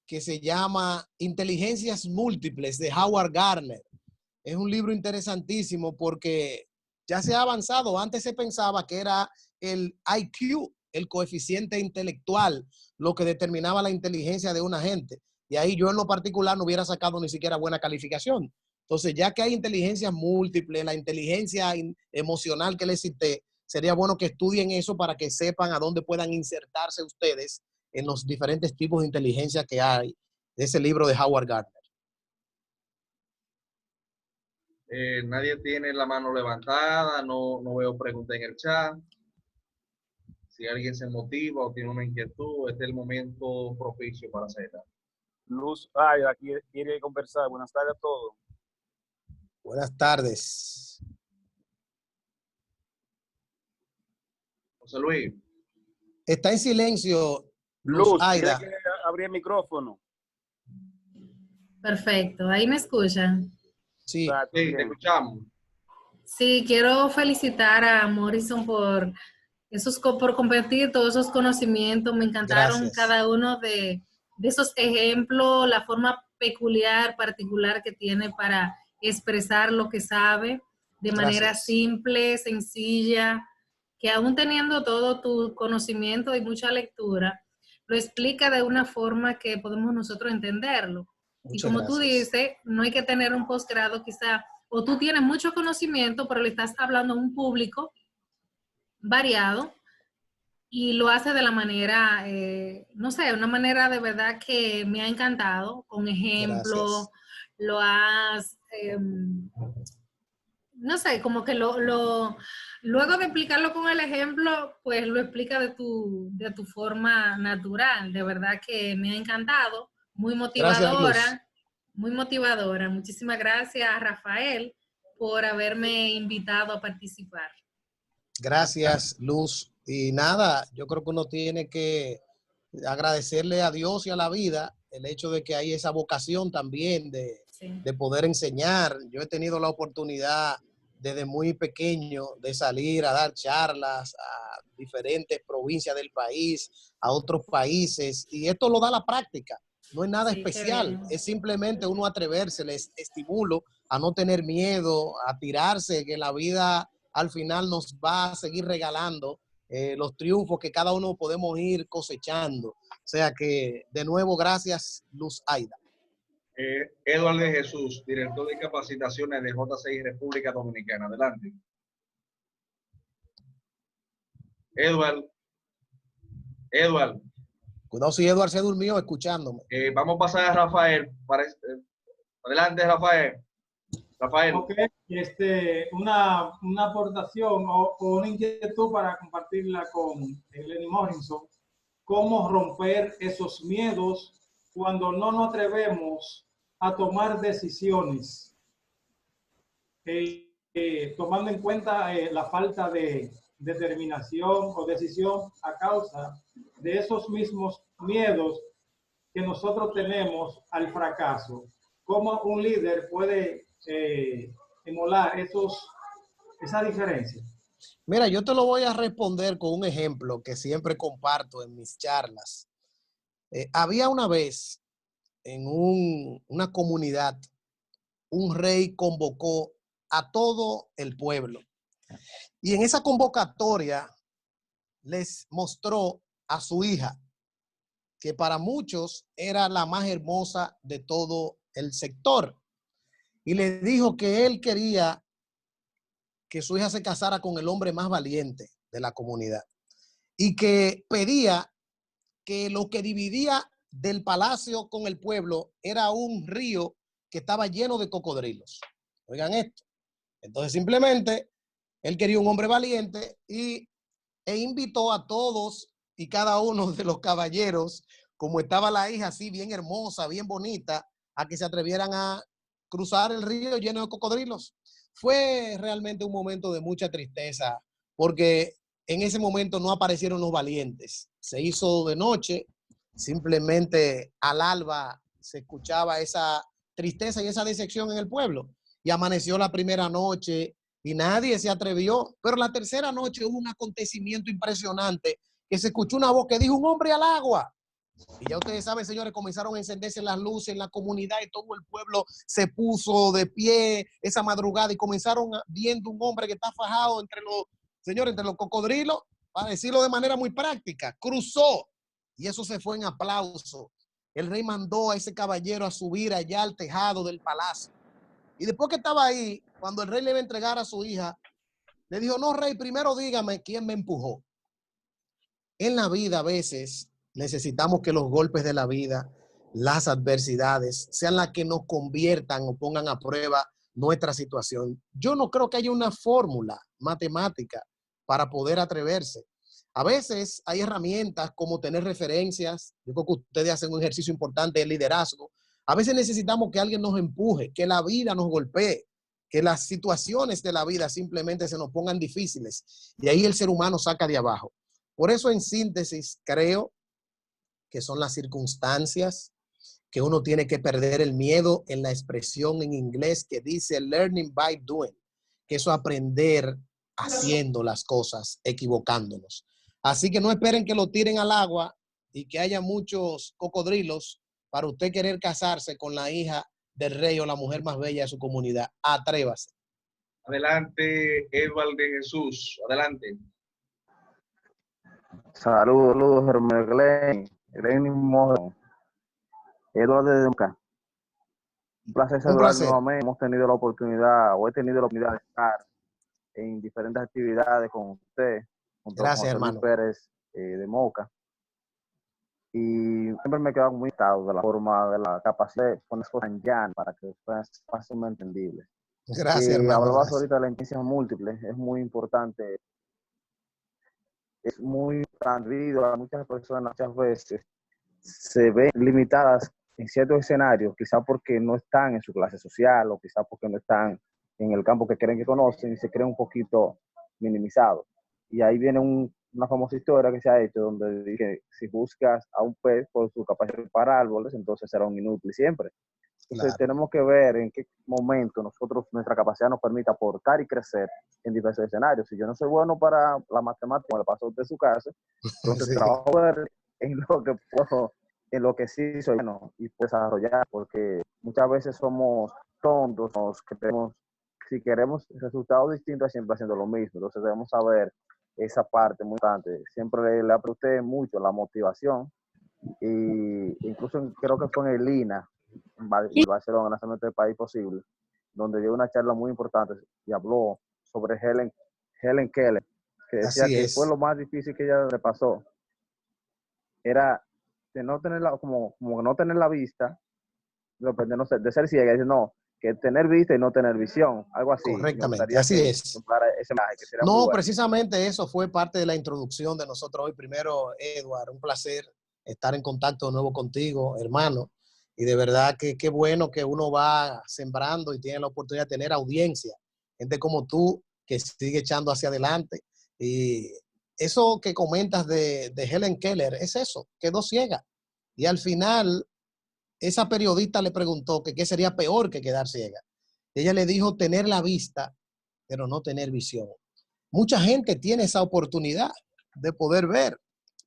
que se llama Inteligencias Múltiples de Howard Gardner. Es un libro interesantísimo porque ya se ha avanzado. Antes se pensaba que era el IQ, el coeficiente intelectual, lo que determinaba la inteligencia de una gente. Y ahí yo en lo particular no hubiera sacado ni siquiera buena calificación. Entonces, ya que hay inteligencias múltiples, la inteligencia emocional que les cité, sería bueno que estudien eso para que sepan a dónde puedan insertarse ustedes en los diferentes tipos de inteligencia que hay de ese libro de Howard Gardner. Nadie tiene la mano levantada, no veo preguntas en el chat. Si alguien se motiva o tiene una inquietud, este es el momento propicio para hacerla. Luz aquí quiere conversar. Buenas tardes a todos. Buenas tardes. José Luis. Está en silencio. Luz, Aida. ¿quiere que abrir el micrófono? Perfecto, ¿ahí me escuchan? Sí, sí, te escuchamos. Sí, quiero felicitar a Morrison por compartir todos esos conocimientos. Me encantaron gracias. Cada uno de esos ejemplos, la forma peculiar, particular que tiene para expresar lo que sabe de manera simple, sencilla, que aún teniendo todo tu conocimiento y mucha lectura, lo explica de una forma que podemos nosotros entenderlo. Y como tú dices, no hay que tener un posgrado quizá, o tú tienes mucho conocimiento, pero le estás hablando a un público variado y lo hace de la manera, no sé, una manera de verdad que me ha encantado, con ejemplos, lo has, no sé, como que luego de explicarlo con el ejemplo, pues lo explica de tu forma natural. De verdad que me ha encantado. Muy motivadora, gracias, muy motivadora. Muchísimas gracias a Rafael por haberme invitado a participar. Gracias, Luz. Y nada, yo creo que uno tiene que agradecerle a Dios y a la vida el hecho de que hay esa vocación también de poder enseñar. Yo he tenido la oportunidad desde muy pequeño de salir a dar charlas a diferentes provincias del país, a otros países, y esto lo da la práctica. No es nada especial, es simplemente uno atreverse, les estimulo a no tener miedo, a tirarse, que la vida al final nos va a seguir regalando los triunfos que cada uno podemos ir cosechando. O sea que, de nuevo, gracias, Luz Aida. Eduardo de Jesús, director de capacitaciones de JCI República Dominicana. Adelante. Eduardo. Cuidado si Eduardo se durmió escuchándome. Vamos a pasar a Rafael para Adelante, Rafael. Rafael. Ok, una aportación o una inquietud para compartirla con Lenny Morrison. ¿Cómo romper esos miedos cuando no nos atrevemos a tomar decisiones? Tomando en cuenta la falta de determinación o decisión a causa de esos mismos miedos que nosotros tenemos al fracaso. ¿Cómo un líder puede emular esa diferencia? Mira, yo te lo voy a responder con un ejemplo que siempre comparto en mis charlas. Había una vez en una comunidad, un rey convocó a todo el pueblo. Y en esa convocatoria les mostró a su hija, que para muchos era la más hermosa de todo el sector. Y le dijo que él quería que su hija se casara con el hombre más valiente de la comunidad. Y que pedía que lo que dividía del palacio con el pueblo era un río que estaba lleno de cocodrilos. Oigan esto. Entonces simplemente él quería un hombre valiente e invitó a todos y cada uno de los caballeros, como estaba la hija así bien hermosa, bien bonita, a que se atrevieran a cruzar el río lleno de cocodrilos. Fue realmente un momento de mucha tristeza porque en ese momento no aparecieron los valientes. Se hizo de noche, simplemente al alba se escuchaba esa tristeza y esa decepción en el pueblo. Y amaneció la primera noche y nadie se atrevió. Pero la tercera noche hubo un acontecimiento impresionante que se escuchó una voz que dijo: un hombre al agua. Y ya ustedes saben, señores, comenzaron a encenderse las luces en la comunidad y todo el pueblo se puso de pie esa madrugada y comenzaron viendo un hombre que está fajado entre los, señores, entre los cocodrilos, para decirlo de manera muy práctica, cruzó y eso se fue en aplauso. El rey mandó a ese caballero a subir allá al tejado del palacio. Y después que estaba ahí, cuando el rey le iba a entregar a su hija, le dijo: no, rey, primero dígame quién me empujó. En la vida a veces necesitamos que los golpes de la vida, las adversidades, sean las que nos conviertan o pongan a prueba nuestra situación. Yo no creo que haya una fórmula matemática para poder atreverse. A veces hay herramientas como tener referencias. Yo creo que ustedes hacen un ejercicio importante de liderazgo. A veces necesitamos que alguien nos empuje, que la vida nos golpee, que las situaciones de la vida simplemente se nos pongan difíciles y ahí el ser humano saca de abajo. Por eso, en síntesis, creo que son las circunstancias, que uno tiene que perder el miedo en la expresión en inglés que dice learning by doing, que eso aprender haciendo las cosas, equivocándonos. Así que no esperen que lo tiren al agua y que haya muchos cocodrilos para usted querer casarse con la hija del rey o la mujer más bella de su comunidad. Atrévase. Adelante, Edward de Jesús. Adelante. Saludos, hermano Glenn Morrison. Eduardo de Duncan. Un placer saludar nuevamente. Hemos tenido la oportunidad, o he tenido la oportunidad de estar en diferentes actividades con usted, junto con José Luis Pérez de Moca. Y siempre me he quedado muy gustado de la forma, de la capacidad de poner cosas en llano para que sean fácilmente entendibles. Gracias, hermano. Hablabas ahorita de la inteligencia múltiple, es muy importante. Es muy importante. Muchas personas muchas veces se ven limitadas en ciertos escenarios, quizás porque no están en su clase social o quizás porque no están en el campo que creen que conocen y se creen un poquito minimizados. Y ahí viene una famosa historia que se ha hecho donde dice que si buscas a un pez por su capacidad de parar árboles, entonces será un inútil siempre. Entonces tenemos que ver en qué momento nuestra capacidad nos permite aportar y crecer en diversos escenarios. Si yo no soy bueno para la matemática, como le pasó a usted en su casa, entonces trabajo en lo que puedo, en lo que sí soy bueno y puedo desarrollar, porque muchas veces somos tontos, si queremos resultados distintos, siempre haciendo lo mismo. Entonces debemos saber esa parte muy importante. Siempre le apreté mucho la motivación y incluso creo que fue en el INA, en Barcelona, lanzamiento del país posible, donde dio una charla muy importante y habló sobre Helen Keller, que decía que fue lo más difícil que ella le pasó, era de no tener como no tener la vista no sé, de ser ciega, dice, no, que tener vista y no tener visión, algo así. Correctamente, así es. Para ese mensaje, que sería muy No, bueno. precisamente eso fue parte de la introducción de nosotros hoy. Primero, Edward, un placer estar en contacto de nuevo contigo, hermano. Y de verdad que qué bueno que uno va sembrando y tiene la oportunidad de tener audiencia. Gente como tú que sigue echando hacia adelante. Y eso que comentas de Helen Keller, es eso, quedó ciega. Y al final, esa periodista le preguntó que qué sería peor que quedar ciega. Ella le dijo tener la vista, pero no tener visión. Mucha gente tiene esa oportunidad de poder ver,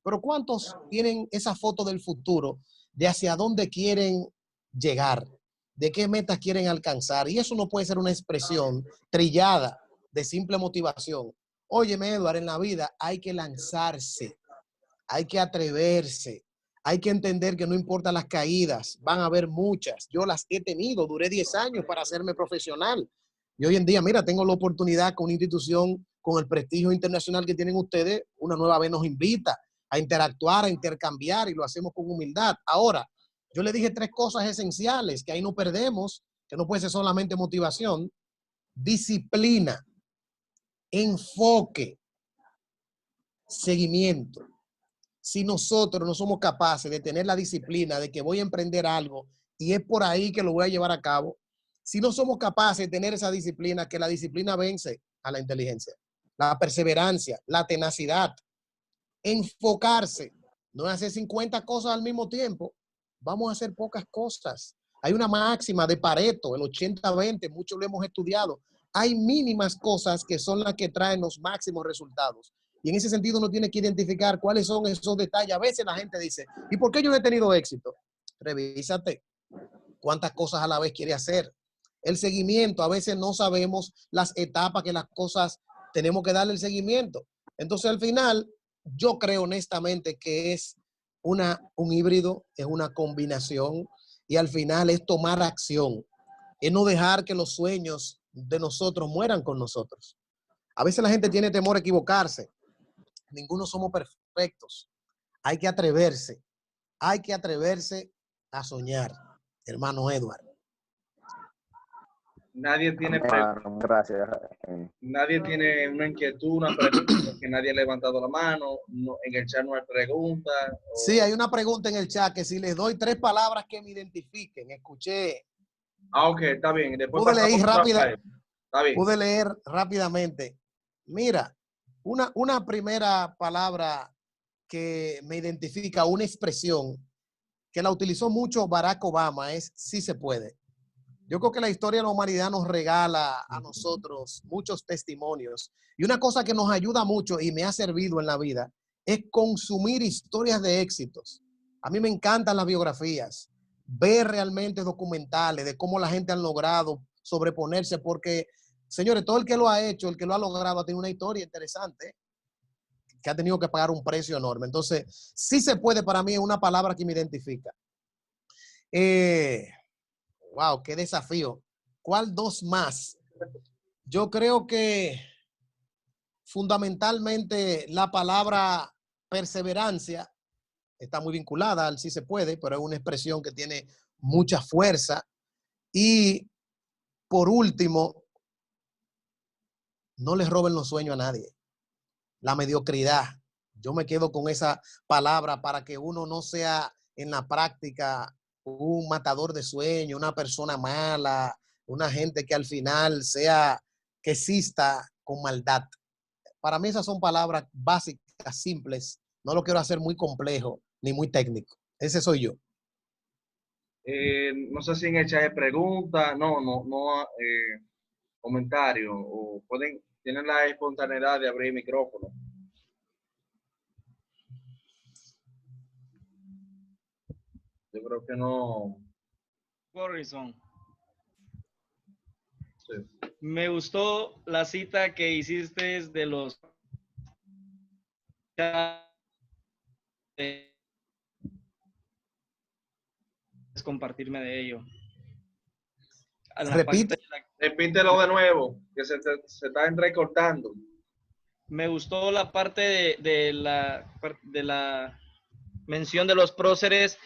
pero ¿cuántos tienen esa foto del futuro, de hacia dónde quieren llegar, de qué metas quieren alcanzar? Y eso no puede ser una expresión trillada de simple motivación. Óyeme, Edward, en la vida hay que lanzarse, hay que atreverse, hay que entender que no importa las caídas, van a haber muchas. Yo las he tenido, duré 10 años para hacerme profesional. Y hoy en día, mira, tengo la oportunidad con una institución con el prestigio internacional que tienen ustedes, una nueva vez nos invita a interactuar, a intercambiar y lo hacemos con humildad. Ahora, yo le dije 3 cosas esenciales que ahí no perdemos, que no puede ser solamente motivación: disciplina, enfoque, seguimiento. Si nosotros no somos capaces de tener la disciplina de que voy a emprender algo y es por ahí que lo voy a llevar a cabo, si no somos capaces de tener esa disciplina, que la disciplina vence a la inteligencia, la perseverancia, la tenacidad, enfocarse, no es hacer 50 cosas al mismo tiempo, vamos a hacer pocas cosas. Hay una máxima de Pareto, el 80-20, muchos lo hemos estudiado. Hay mínimas cosas que son las que traen los máximos resultados. Y en ese sentido uno tiene que identificar cuáles son esos detalles. A veces la gente dice, ¿y por qué yo no he tenido éxito? Revísate cuántas cosas a la vez quiere hacer. El seguimiento, a veces no sabemos las etapas que las cosas tenemos que darle el seguimiento. Entonces al final, yo creo honestamente que es un híbrido, es una combinación y al final es tomar acción, es no dejar que los sueños de nosotros mueran con nosotros. A veces la gente tiene temor a equivocarse. Ninguno somos perfectos. Hay que atreverse a soñar, hermano Edward. Nadie tiene, Gracias. nadie tiene una inquietud, una pregunta, que nadie ha levantado la mano, no, en el chat no hay preguntas. Sí, hay una pregunta en el chat que si les doy 3 palabras que me identifiquen, escuché. Ok, está bien. Después pude leer rápidamente. Mira, una primera palabra que me identifica, una expresión que la utilizó mucho Barack Obama, es sí se puede. Yo creo que la historia de la humanidad nos regala a nosotros muchos testimonios. Y una cosa que nos ayuda mucho y me ha servido en la vida es consumir historias de éxitos. A mí me encantan las biografías, ver realmente documentales de cómo la gente ha logrado sobreponerse, porque, señores, todo el que lo ha hecho, el que lo ha logrado, ha tenido una historia interesante, que ha tenido que pagar un precio enorme. Entonces, sí se puede, para mí es una palabra que me identifica. Wow, qué desafío. ¿Cuál 2 más? Yo creo que fundamentalmente la palabra perseverancia está muy vinculada al sí se puede, pero es una expresión que tiene mucha fuerza. Y por último, no les roben los sueños a nadie. La mediocridad. Yo me quedo con esa palabra para que uno no sea en la práctica un matador de sueños, una persona mala, una gente que al final que exista con maldad. Para mí esas son palabras básicas, simples. No lo quiero hacer muy complejo ni muy técnico. Ese soy yo. No sé si en el chat hay preguntas, comentarios, o tienen la espontaneidad de abrir el micrófono. Yo creo que no. Morrison. Sí. Me gustó la cita que hiciste de los compartirme de ello. Repítelo de nuevo, que se está entrecortando. Me gustó la parte de la mención de los próceres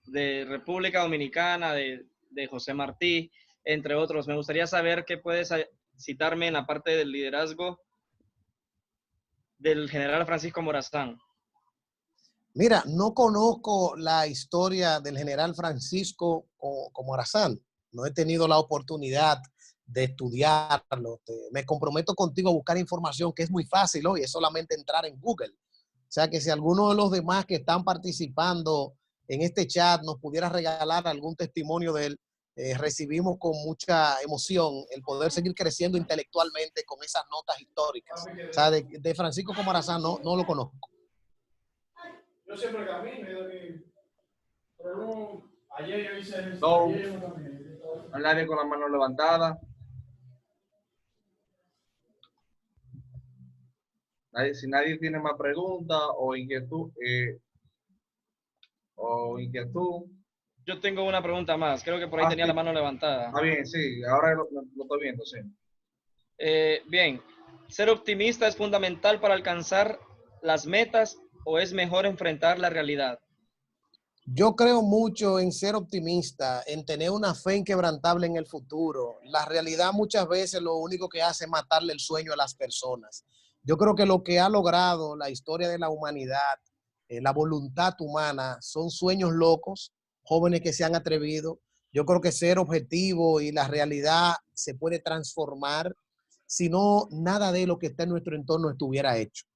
de República Dominicana, de de José Martí, entre otros. Me gustaría saber qué puedes citarme en la parte del liderazgo del general Francisco Morazán. Mira, no conozco la historia del general Francisco Morazán. No he tenido la oportunidad de estudiarlo. Me comprometo contigo a buscar información, que es muy fácil hoy, es solamente entrar en Google. O sea que si alguno de los demás que están participando en este chat nos pudiera regalar algún testimonio de él, recibimos con mucha emoción el poder seguir creciendo intelectualmente con esas notas históricas. O sea, de Francisco Morazán no lo conozco. Yo siempre camino, pero no, ayer yo hice eso. No. Ayer yo también. Nadie con la mano levantada. Si nadie tiene más preguntas o inquietud, Yo tengo una pregunta más. Creo que por ahí tenía sí. La mano levantada. Ah, bien, sí. Ahora lo estoy viendo, sí. Bien. ¿Ser optimista es fundamental para alcanzar las metas o es mejor enfrentar la realidad? Yo creo mucho en ser optimista, en tener una fe inquebrantable en el futuro. La realidad muchas veces lo único que hace es matarle el sueño a las personas. Yo creo que lo que ha logrado la historia de la humanidad, la voluntad humana, son sueños locos, jóvenes que se han atrevido. Yo creo que ser objetivo y la realidad se puede transformar, si no, nada de lo que está en nuestro entorno estuviera hecho.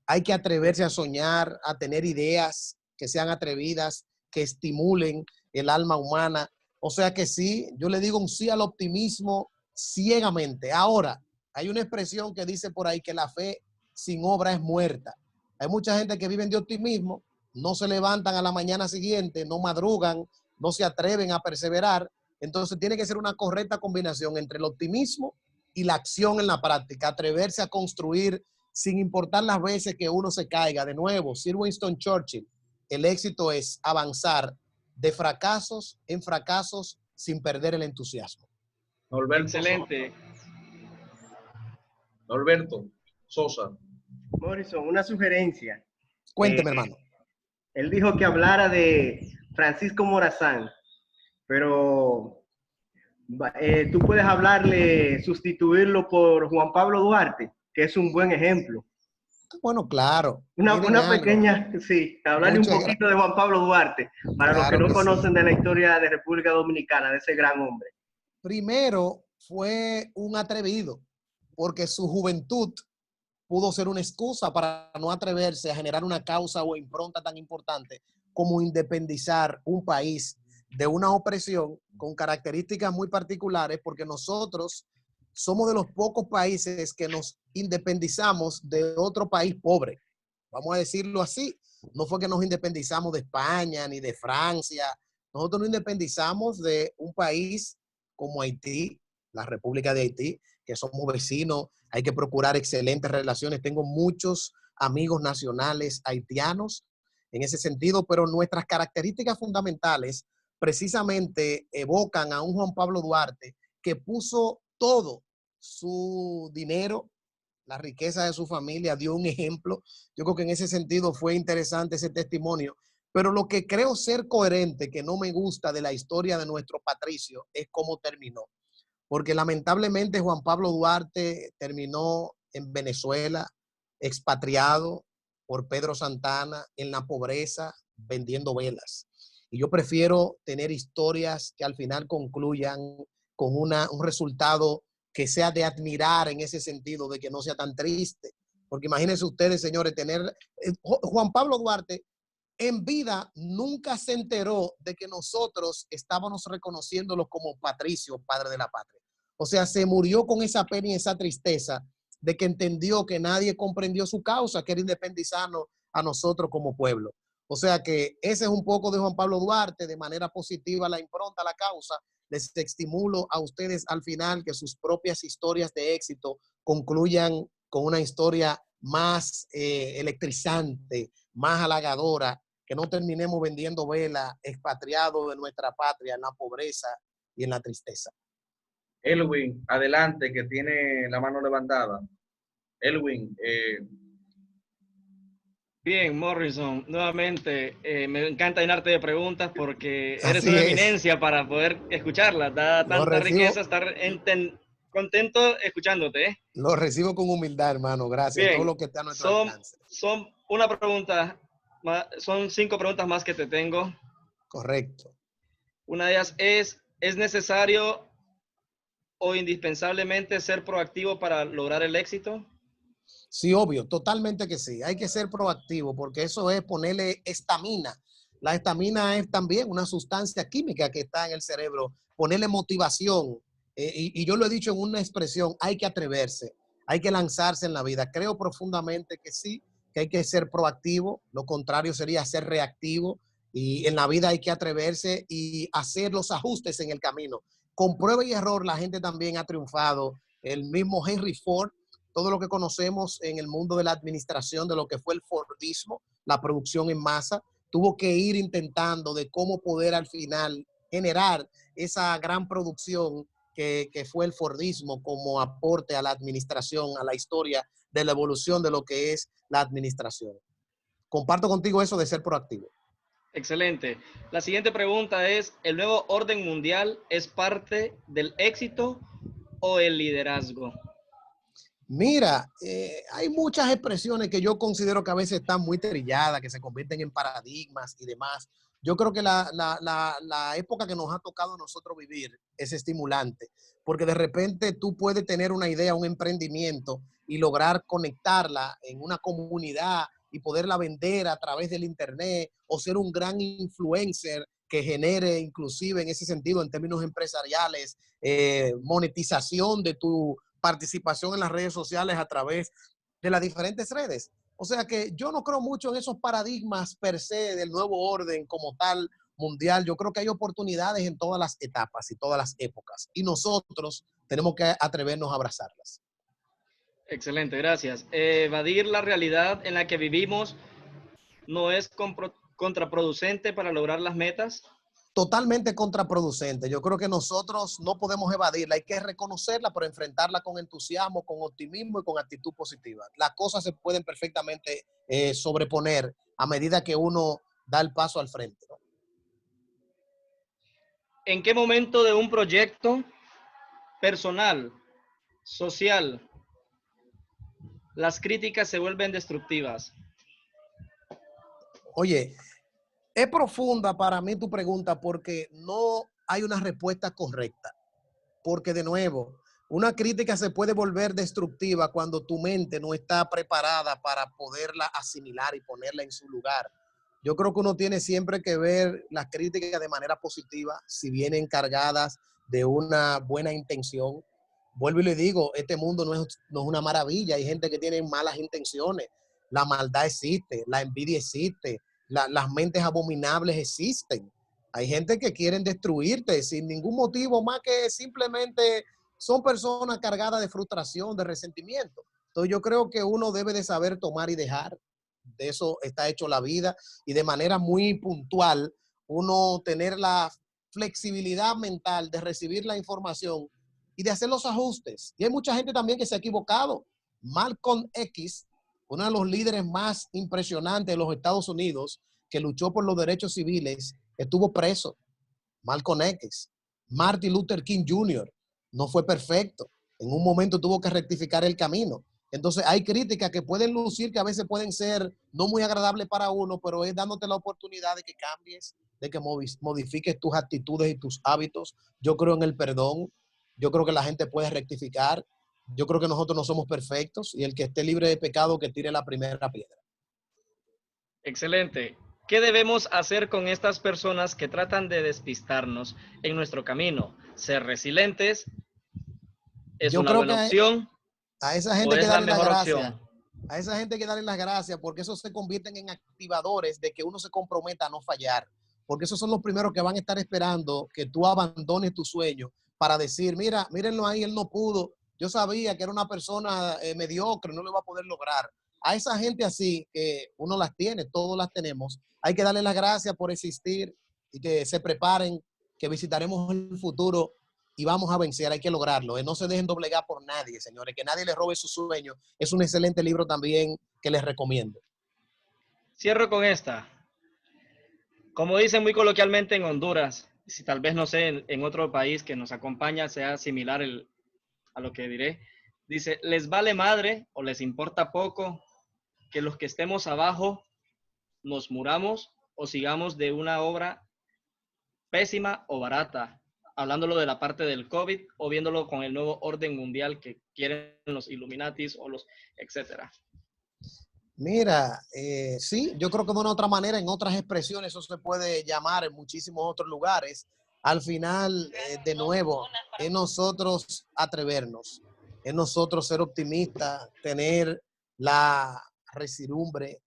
Hay que atreverse a soñar, a tener ideas que sean atrevidas, que estimulen el alma humana. O sea que sí, yo le digo un sí al optimismo ciegamente. Ahora, hay una expresión que dice por ahí que la fe sin obra es muerta. Hay mucha gente que vive de optimismo, no se levantan a la mañana siguiente, no madrugan, no se atreven a perseverar. Entonces tiene que ser una correcta combinación entre el optimismo y la acción en la práctica, atreverse a construir sin importar las veces que uno se caiga. De nuevo, Sir Winston Churchill, el éxito es avanzar de fracasos en fracasos sin perder el entusiasmo. Norberto Excelente. Norberto Sosa. Morrison, una sugerencia. Cuénteme, hermano. Él dijo que hablara de Francisco Morazán, pero tú puedes hablarle, sustituirlo por Juan Pablo Duarte, que es un buen ejemplo. Bueno, claro. Una pequeña, sí, hablarle un poquito de Juan Pablo Duarte, para los que no conocen de la historia de República Dominicana, de ese gran hombre. Primero, fue un atrevido, porque su juventud pudo ser una excusa para no atreverse a generar una causa o impronta tan importante como independizar un país de una opresión con características muy particulares, porque nosotros somos de los pocos países que nos independizamos de otro país pobre. Vamos a decirlo así. No fue que nos independizamos de España ni de Francia. Nosotros nos independizamos de un país como Haití, la República de Haití, que somos vecinos. Hay que procurar excelentes relaciones. Tengo muchos amigos nacionales haitianos en ese sentido, pero nuestras características fundamentales precisamente evocan a un Juan Pablo Duarte que puso todo su dinero, la riqueza de su familia, dio un ejemplo. Yo creo que en ese sentido fue interesante ese testimonio. Pero lo que creo ser coherente, que no me gusta de la historia de nuestro patricio, es cómo terminó. Porque lamentablemente Juan Pablo Duarte terminó en Venezuela, expatriado por Pedro Santana, en la pobreza, vendiendo velas. Y yo prefiero tener historias que al final concluyan con un resultado que sea de admirar en ese sentido, de que no sea tan triste. Porque imagínense ustedes, señores, Juan Pablo Duarte en vida nunca se enteró de que nosotros estábamos reconociéndolo como patricio, padre de la patria. O sea, se murió con esa pena y esa tristeza de que entendió que nadie comprendió su causa, que era independizarnos a nosotros como pueblo. O sea que ese es un poco de Juan Pablo Duarte, de manera positiva la impronta, la causa. Les estimulo a ustedes al final que sus propias historias de éxito concluyan con una historia más electrizante, más halagadora, que no terminemos vendiendo velas, expatriados de nuestra patria en la pobreza y en la tristeza. Elwin, adelante, que tiene la mano levantada. Elwin, Bien, Morrison, nuevamente, me encanta llenarte de preguntas porque eres Así una es. eminencia para poder escucharlas. Da Lo tanta recibo, riqueza estar contento escuchándote, ¿eh? lo recibo con humildad, hermano. Gracias. En todo Bien, lo que esté a nuestro son, alcance. son una pregunta, son 5 preguntas más que te tengo. Correcto. Una de ellas ¿es necesario o indispensablemente ser proactivo para lograr el éxito? Sí, obvio, totalmente que sí. Hay que ser proactivo porque eso es ponerle estamina. La estamina es también una sustancia química que está en el cerebro. Ponerle motivación. Y yo lo he dicho en una expresión, hay que atreverse, hay que lanzarse en la vida. Creo profundamente que sí, que hay que ser proactivo. Lo contrario sería ser reactivo. Y en la vida hay que atreverse y hacer los ajustes en el camino. Con prueba y error la gente también ha triunfado. El mismo Henry Ford, todo lo que conocemos en el mundo de la administración, de lo que fue el Fordismo, la producción en masa, tuvo que ir intentando de cómo poder al final generar esa gran producción que fue el Fordismo como aporte a la administración, a la historia de la evolución de lo que es la administración. Comparto contigo eso de ser proactivo. Excelente. La siguiente pregunta es, ¿el nuevo orden mundial es parte del éxito o el liderazgo? Mira, hay muchas expresiones que yo considero que a veces están muy trilladas, que se convierten en paradigmas y demás. Yo creo que la época que nos ha tocado a nosotros vivir es estimulante, porque de repente tú puedes tener una idea, un emprendimiento y lograr conectarla en una comunidad y poderla vender a través del internet o ser un gran influencer que genere inclusive en ese sentido, en términos empresariales, monetización de tu participación en las redes sociales a través de las diferentes redes. O sea que yo no creo mucho en esos paradigmas per se del nuevo orden como tal mundial. Yo creo que hay oportunidades en todas las etapas y todas las épocas y nosotros tenemos que atrevernos a abrazarlas. Excelente, gracias. Evadir la realidad en la que vivimos no es contraproducente para lograr las metas. Totalmente contraproducente. Yo creo que nosotros no podemos evadirla, hay que reconocerla, pero enfrentarla con entusiasmo, con optimismo y con actitud positiva. Las cosas se pueden perfectamente sobreponer a medida que uno da el paso al frente, ¿no? ¿En qué momento de un proyecto personal, social, las críticas se vuelven destructivas? Oye, es profunda para mí tu pregunta porque no hay una respuesta correcta. Porque de nuevo, una crítica se puede volver destructiva cuando tu mente no está preparada para poderla asimilar y ponerla en su lugar. Yo creo que uno tiene siempre que ver las críticas de manera positiva, si vienen cargadas de una buena intención. Vuelvo y le digo, este mundo no es una maravilla, hay gente que tiene malas intenciones, la maldad existe, la envidia existe, las mentes abominables existen. Hay gente que quieren destruirte sin ningún motivo más que simplemente son personas cargadas de frustración, de resentimiento. Entonces yo creo que uno debe de saber tomar y dejar. De eso está hecho la vida y de manera muy puntual uno tener la flexibilidad mental de recibir la información y de hacer los ajustes. Y hay mucha gente también que se ha equivocado. Malcolm X, uno de los líderes más impresionantes de los Estados Unidos, que luchó por los derechos civiles, estuvo preso. Malcolm X. Martin Luther King Jr. no fue perfecto. En un momento tuvo que rectificar el camino. Entonces hay críticas que pueden lucir, que a veces pueden ser no muy agradables para uno, pero es dándote la oportunidad de que cambies, de que modifiques tus actitudes y tus hábitos. Yo creo en el perdón. Yo creo que la gente puede rectificar. Yo creo que nosotros no somos perfectos y el que esté libre de pecado que tire la primera piedra. Excelente. ¿Qué debemos hacer con estas personas que tratan de despistarnos en nuestro camino? ¿Ser resilientes es Yo una creo buena que opción a esa o gente hay que es la darle las mejor gracias. opción? A esa gente hay que darle las gracias porque esos se convierten en activadores de que uno se comprometa a no fallar. Porque esos son los primeros que van a estar esperando que tú abandones tu sueño para decir, mira, mírenlo ahí, él no pudo. Yo sabía que era una persona mediocre, no lo iba a poder lograr. A esa gente así, que uno las tiene, todos las tenemos, hay que darle las gracias por existir y que se preparen, que visitaremos el futuro y vamos a vencer, hay que lograrlo. No se dejen doblegar por nadie, señores, que nadie les robe su sueño. Es un excelente libro también que les recomiendo. Cierro con esta. Como dicen muy coloquialmente en Honduras, si tal vez no sé, en otro país que nos acompaña sea similar a lo que diré, dice, les vale madre o les importa poco que los que estemos abajo nos muramos o sigamos de una obra pésima o barata, hablándolo de la parte del COVID o viéndolo con el nuevo orden mundial que quieren los Illuminatis o los etcétera. Mira, sí, yo creo que de una otra manera, en otras expresiones, eso se puede llamar en muchísimos otros lugares. Al final, de nuevo, es nosotros atrevernos, es nosotros ser optimistas, tener la residumbre.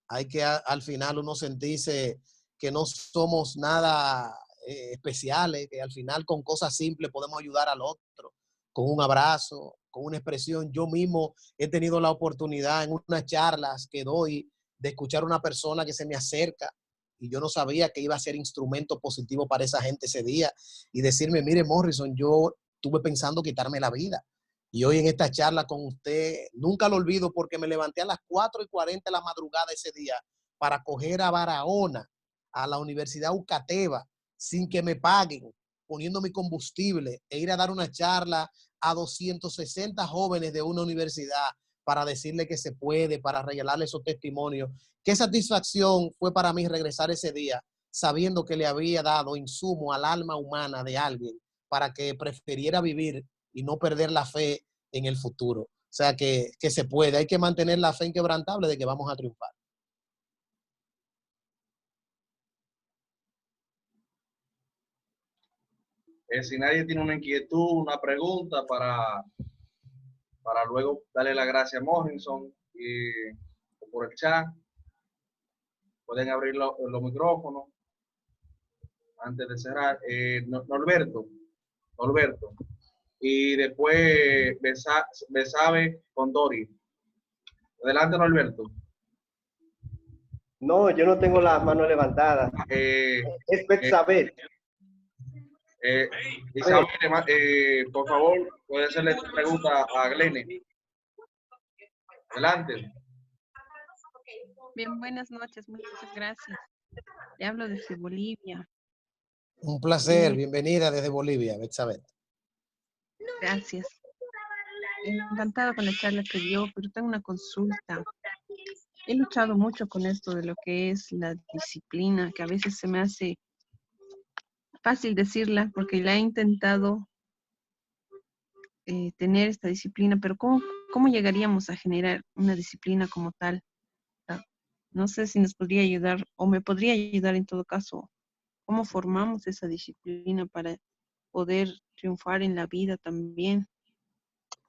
Hay que al final uno sentirse que no somos nada especiales, que al final con cosas simples podemos ayudar al otro, con un abrazo, con una expresión. Yo mismo he tenido la oportunidad en unas charlas que doy de escuchar a una persona que se me acerca y yo no sabía que iba a ser instrumento positivo para esa gente ese día y decirme, mire Morrison, yo estuve pensando quitarme la vida. Y hoy en esta charla con usted, nunca lo olvido porque me levanté a las 4:40 de la madrugada ese día para coger a Barahona, a la Universidad Ucateva, sin que me paguen, poniendo mi combustible e ir a dar una charla a 260 jóvenes de una universidad para decirle que se puede, para regalarle esos testimonios. Qué satisfacción fue para mí regresar ese día sabiendo que le había dado insumo al alma humana de alguien para que prefiriera vivir y no perder la fe en el futuro. O sea que se puede, hay que mantener la fe inquebrantable de que vamos a triunfar. Si nadie tiene una inquietud, una pregunta para luego darle las gracias a Morrison y por el chat, pueden abrir los micrófonos antes de cerrar. Norberto. Y después Besabe con Dori. Adelante, Norberto. No, yo no tengo las manos levantadas. Es Betsabé. Isabel, por favor, puede hacerle tu pregunta a Glenny. Adelante. Bien, buenas noches, muchas gracias. Le hablo desde Bolivia. Un placer, bienvenida desde Bolivia, Betsabé. Gracias. Encantada con la charla que dio, pero tengo una consulta. He luchado mucho con esto de lo que es la disciplina, que a veces se me hace fácil decirla porque la he intentado tener esta disciplina, pero ¿cómo llegaríamos a generar una disciplina como tal? No sé si nos podría ayudar o me podría ayudar en todo caso. ¿Cómo formamos esa disciplina para poder triunfar en la vida también?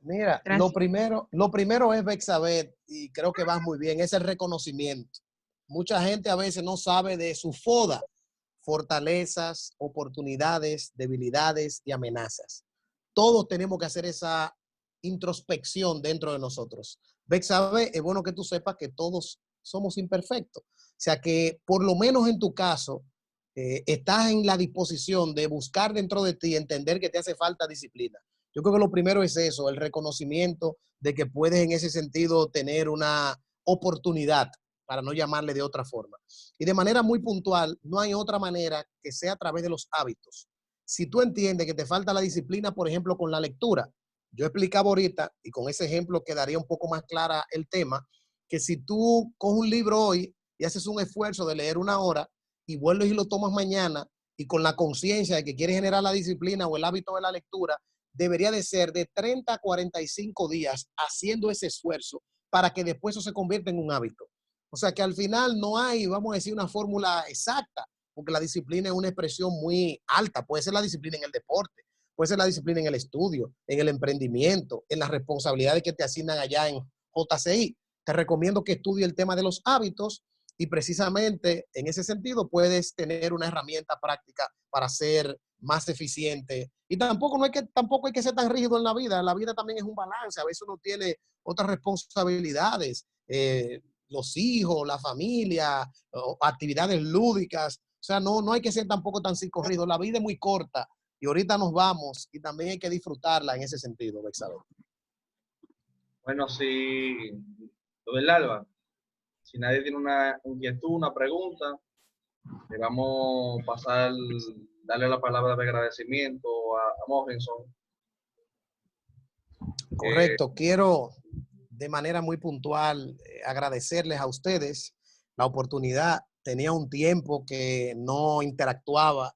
Mira, lo primero es Betsabé, y creo que vas muy bien, es el reconocimiento. Mucha gente a veces no sabe de su FODA, fortalezas, oportunidades, debilidades y amenazas. Todos tenemos que hacer esa introspección dentro de nosotros. Betsabé, es bueno que tú sepas que todos somos imperfectos. O sea que por lo menos en tu caso, estás en la disposición de buscar dentro de ti, entender que te hace falta disciplina. Yo creo que lo primero es eso, el reconocimiento de que puedes en ese sentido tener una oportunidad, para no llamarle de otra forma. Y de manera muy puntual, no hay otra manera que sea a través de los hábitos. Si tú entiendes que te falta la disciplina, por ejemplo, con la lectura, yo explicaba ahorita, y con ese ejemplo quedaría un poco más clara el tema, que si tú coges un libro hoy y haces un esfuerzo de leer 1 hora y vuelves y lo tomas mañana, y con la conciencia de que quieres generar la disciplina o el hábito de la lectura, debería de ser de 30 a 45 días haciendo ese esfuerzo para que después eso se convierta en un hábito. O sea que al final no hay, vamos a decir, una fórmula exacta, porque la disciplina es una expresión muy alta. Puede ser la disciplina en el deporte, puede ser la disciplina en el estudio, en el emprendimiento, en las responsabilidades que te asignan allá en JCI. Te recomiendo que estudie el tema de los hábitos y precisamente en ese sentido puedes tener una herramienta práctica para ser más eficiente. Y tampoco hay que ser tan rígido en la vida. La vida también es un balance. A veces uno tiene otras responsabilidades, los hijos, la familia, actividades lúdicas. O sea, no hay que ser tampoco tan psicorrido. La vida es muy corta y ahorita nos vamos y también hay que disfrutarla en ese sentido, Betsabé. Bueno, sí, lo del Alba. Si nadie tiene una inquietud, una pregunta, le vamos a pasar, darle la palabra de agradecimiento a Morrison. Correcto. Quiero de manera muy puntual agradecerles a ustedes la oportunidad. Tenía un tiempo que no interactuaba,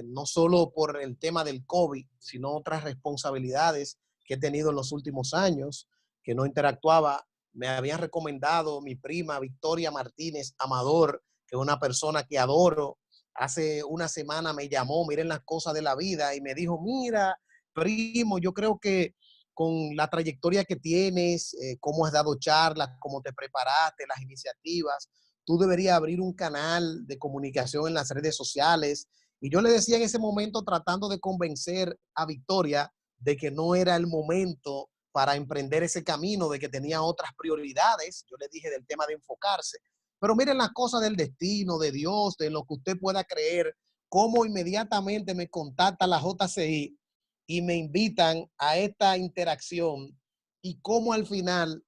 no solo por el tema del COVID, sino otras responsabilidades que he tenido en los últimos años, que no interactuaba. Me habían recomendado mi prima Victoria Martínez Amador, que es una persona que adoro. Hace una semana me llamó, miren las cosas de la vida, y me dijo, mira, primo, yo creo que con la trayectoria que tienes, cómo has dado charlas, cómo te preparaste, las iniciativas, tú deberías abrir un canal de comunicación en las redes sociales. Y yo le decía en ese momento, tratando de convencer a Victoria de que no era el momento para emprender ese camino, de que tenía otras prioridades. Yo le dije del tema de enfocarse. Pero miren las cosas del destino, de Dios, de lo que usted pueda creer, cómo inmediatamente me contacta la JCI y me invitan a esta interacción, y cómo al final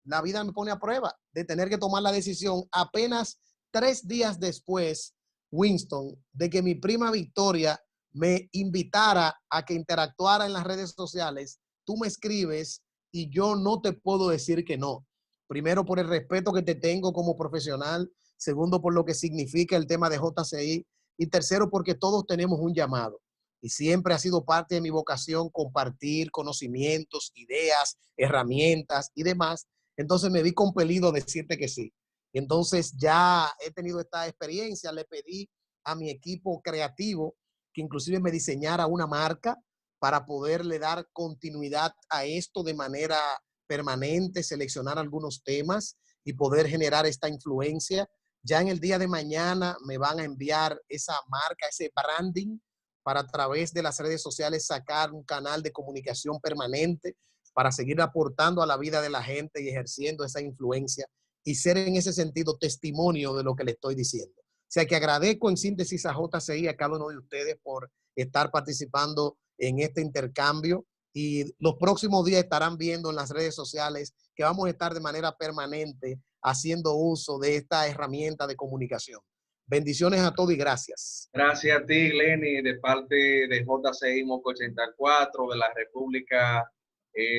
la vida me pone a prueba de tener que tomar la decisión apenas 3 días después, Winston, de que mi prima Victoria me invitara a que interactuara en las redes sociales. Tú me escribes y yo no te puedo decir que no. Primero, por el respeto que te tengo como profesional. Segundo, por lo que significa el tema de JCI. Y tercero, porque todos tenemos un llamado. Y siempre ha sido parte de mi vocación compartir conocimientos, ideas, herramientas y demás. Entonces me vi compelido a decirte que sí. Entonces ya he tenido esta experiencia. Le pedí a mi equipo creativo que inclusive me diseñara una marca para poderle dar continuidad a esto de manera permanente, seleccionar algunos temas y poder generar esta influencia. Ya en el día de mañana me van a enviar esa marca, ese branding, para a través de las redes sociales sacar un canal de comunicación permanente para seguir aportando a la vida de la gente y ejerciendo esa influencia y ser en ese sentido testimonio de lo que le estoy diciendo. O sea que agradezco en síntesis a JCI, a cada uno de ustedes por estar participando en este intercambio, y los próximos días estarán viendo en las redes sociales que vamos a estar de manera permanente haciendo uso de esta herramienta de comunicación. Bendiciones a todos y gracias. Gracias a ti, Lenny, de parte de JCI Moco 84, de la República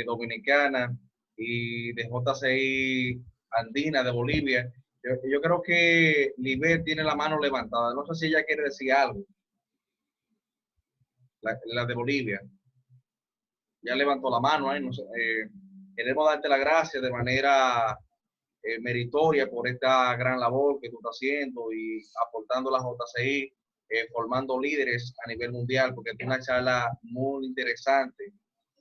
Dominicana y de JCI Andina de Bolivia. Yo creo que Libet tiene la mano levantada. No sé si ella quiere decir algo. La de Bolivia. Ya levantó la mano ahí. No sé, queremos darte las gracias de manera meritoria por esta gran labor que tú estás haciendo y aportando a la JCI, formando líderes a nivel mundial, porque es una charla muy interesante.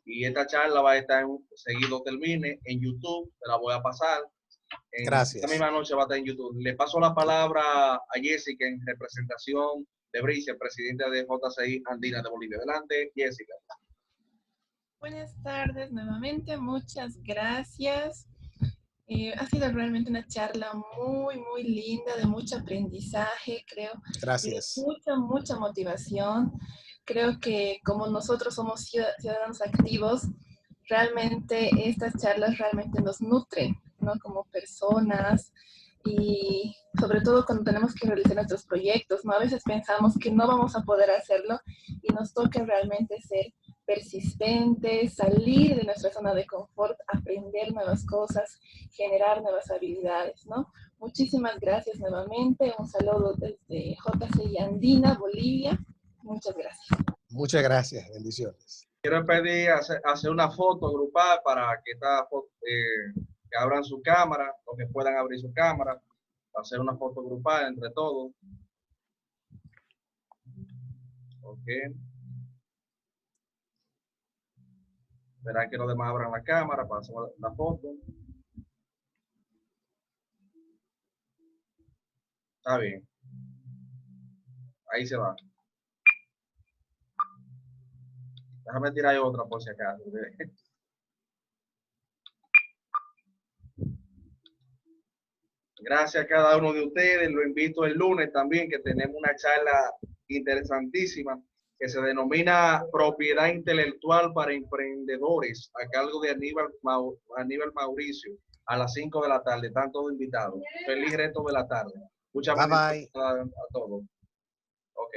Y esta charla va a estar seguido termine en YouTube, te la voy a pasar. Gracias. Esta misma noche va a estar en YouTube. Le paso la palabra a Jessica en representación de Bricia, presidenta de JCI Andina de Bolivia. Adelante, Jessica. Buenas tardes nuevamente, muchas gracias. Ha sido realmente una charla muy, muy linda, de mucho aprendizaje, creo. Gracias. De mucha motivación. Creo que como nosotros somos ciudadanos activos, realmente estas charlas realmente nos nutren, ¿no? Como personas, y sobre todo cuando tenemos que realizar nuestros proyectos, ¿no? A veces pensamos que no vamos a poder hacerlo y nos toca realmente ser persistentes, salir de nuestra zona de confort, aprender nuevas cosas, generar nuevas habilidades, ¿no? Muchísimas gracias nuevamente. Un saludo desde JCI Andina, Bolivia. Muchas gracias. Muchas gracias. Bendiciones. Quiero pedir hacer una foto grupal para que que abran su cámara o que puedan abrir su cámara, hacer una foto grupal entre todos. Ok. Verán que los demás abran la cámara para hacer la foto. Está bien. Ahí se va. Déjame tirar otra por si acaso. Gracias a cada uno de ustedes. Lo invito el lunes también, que tenemos una charla interesantísima que se denomina Propiedad Intelectual para Emprendedores, a cargo de Aníbal Mauricio. a las 5 de la tarde. Están todos invitados. Feliz resto de la tarde. Muchas Bye, bendiciones bye. a todos. Ok.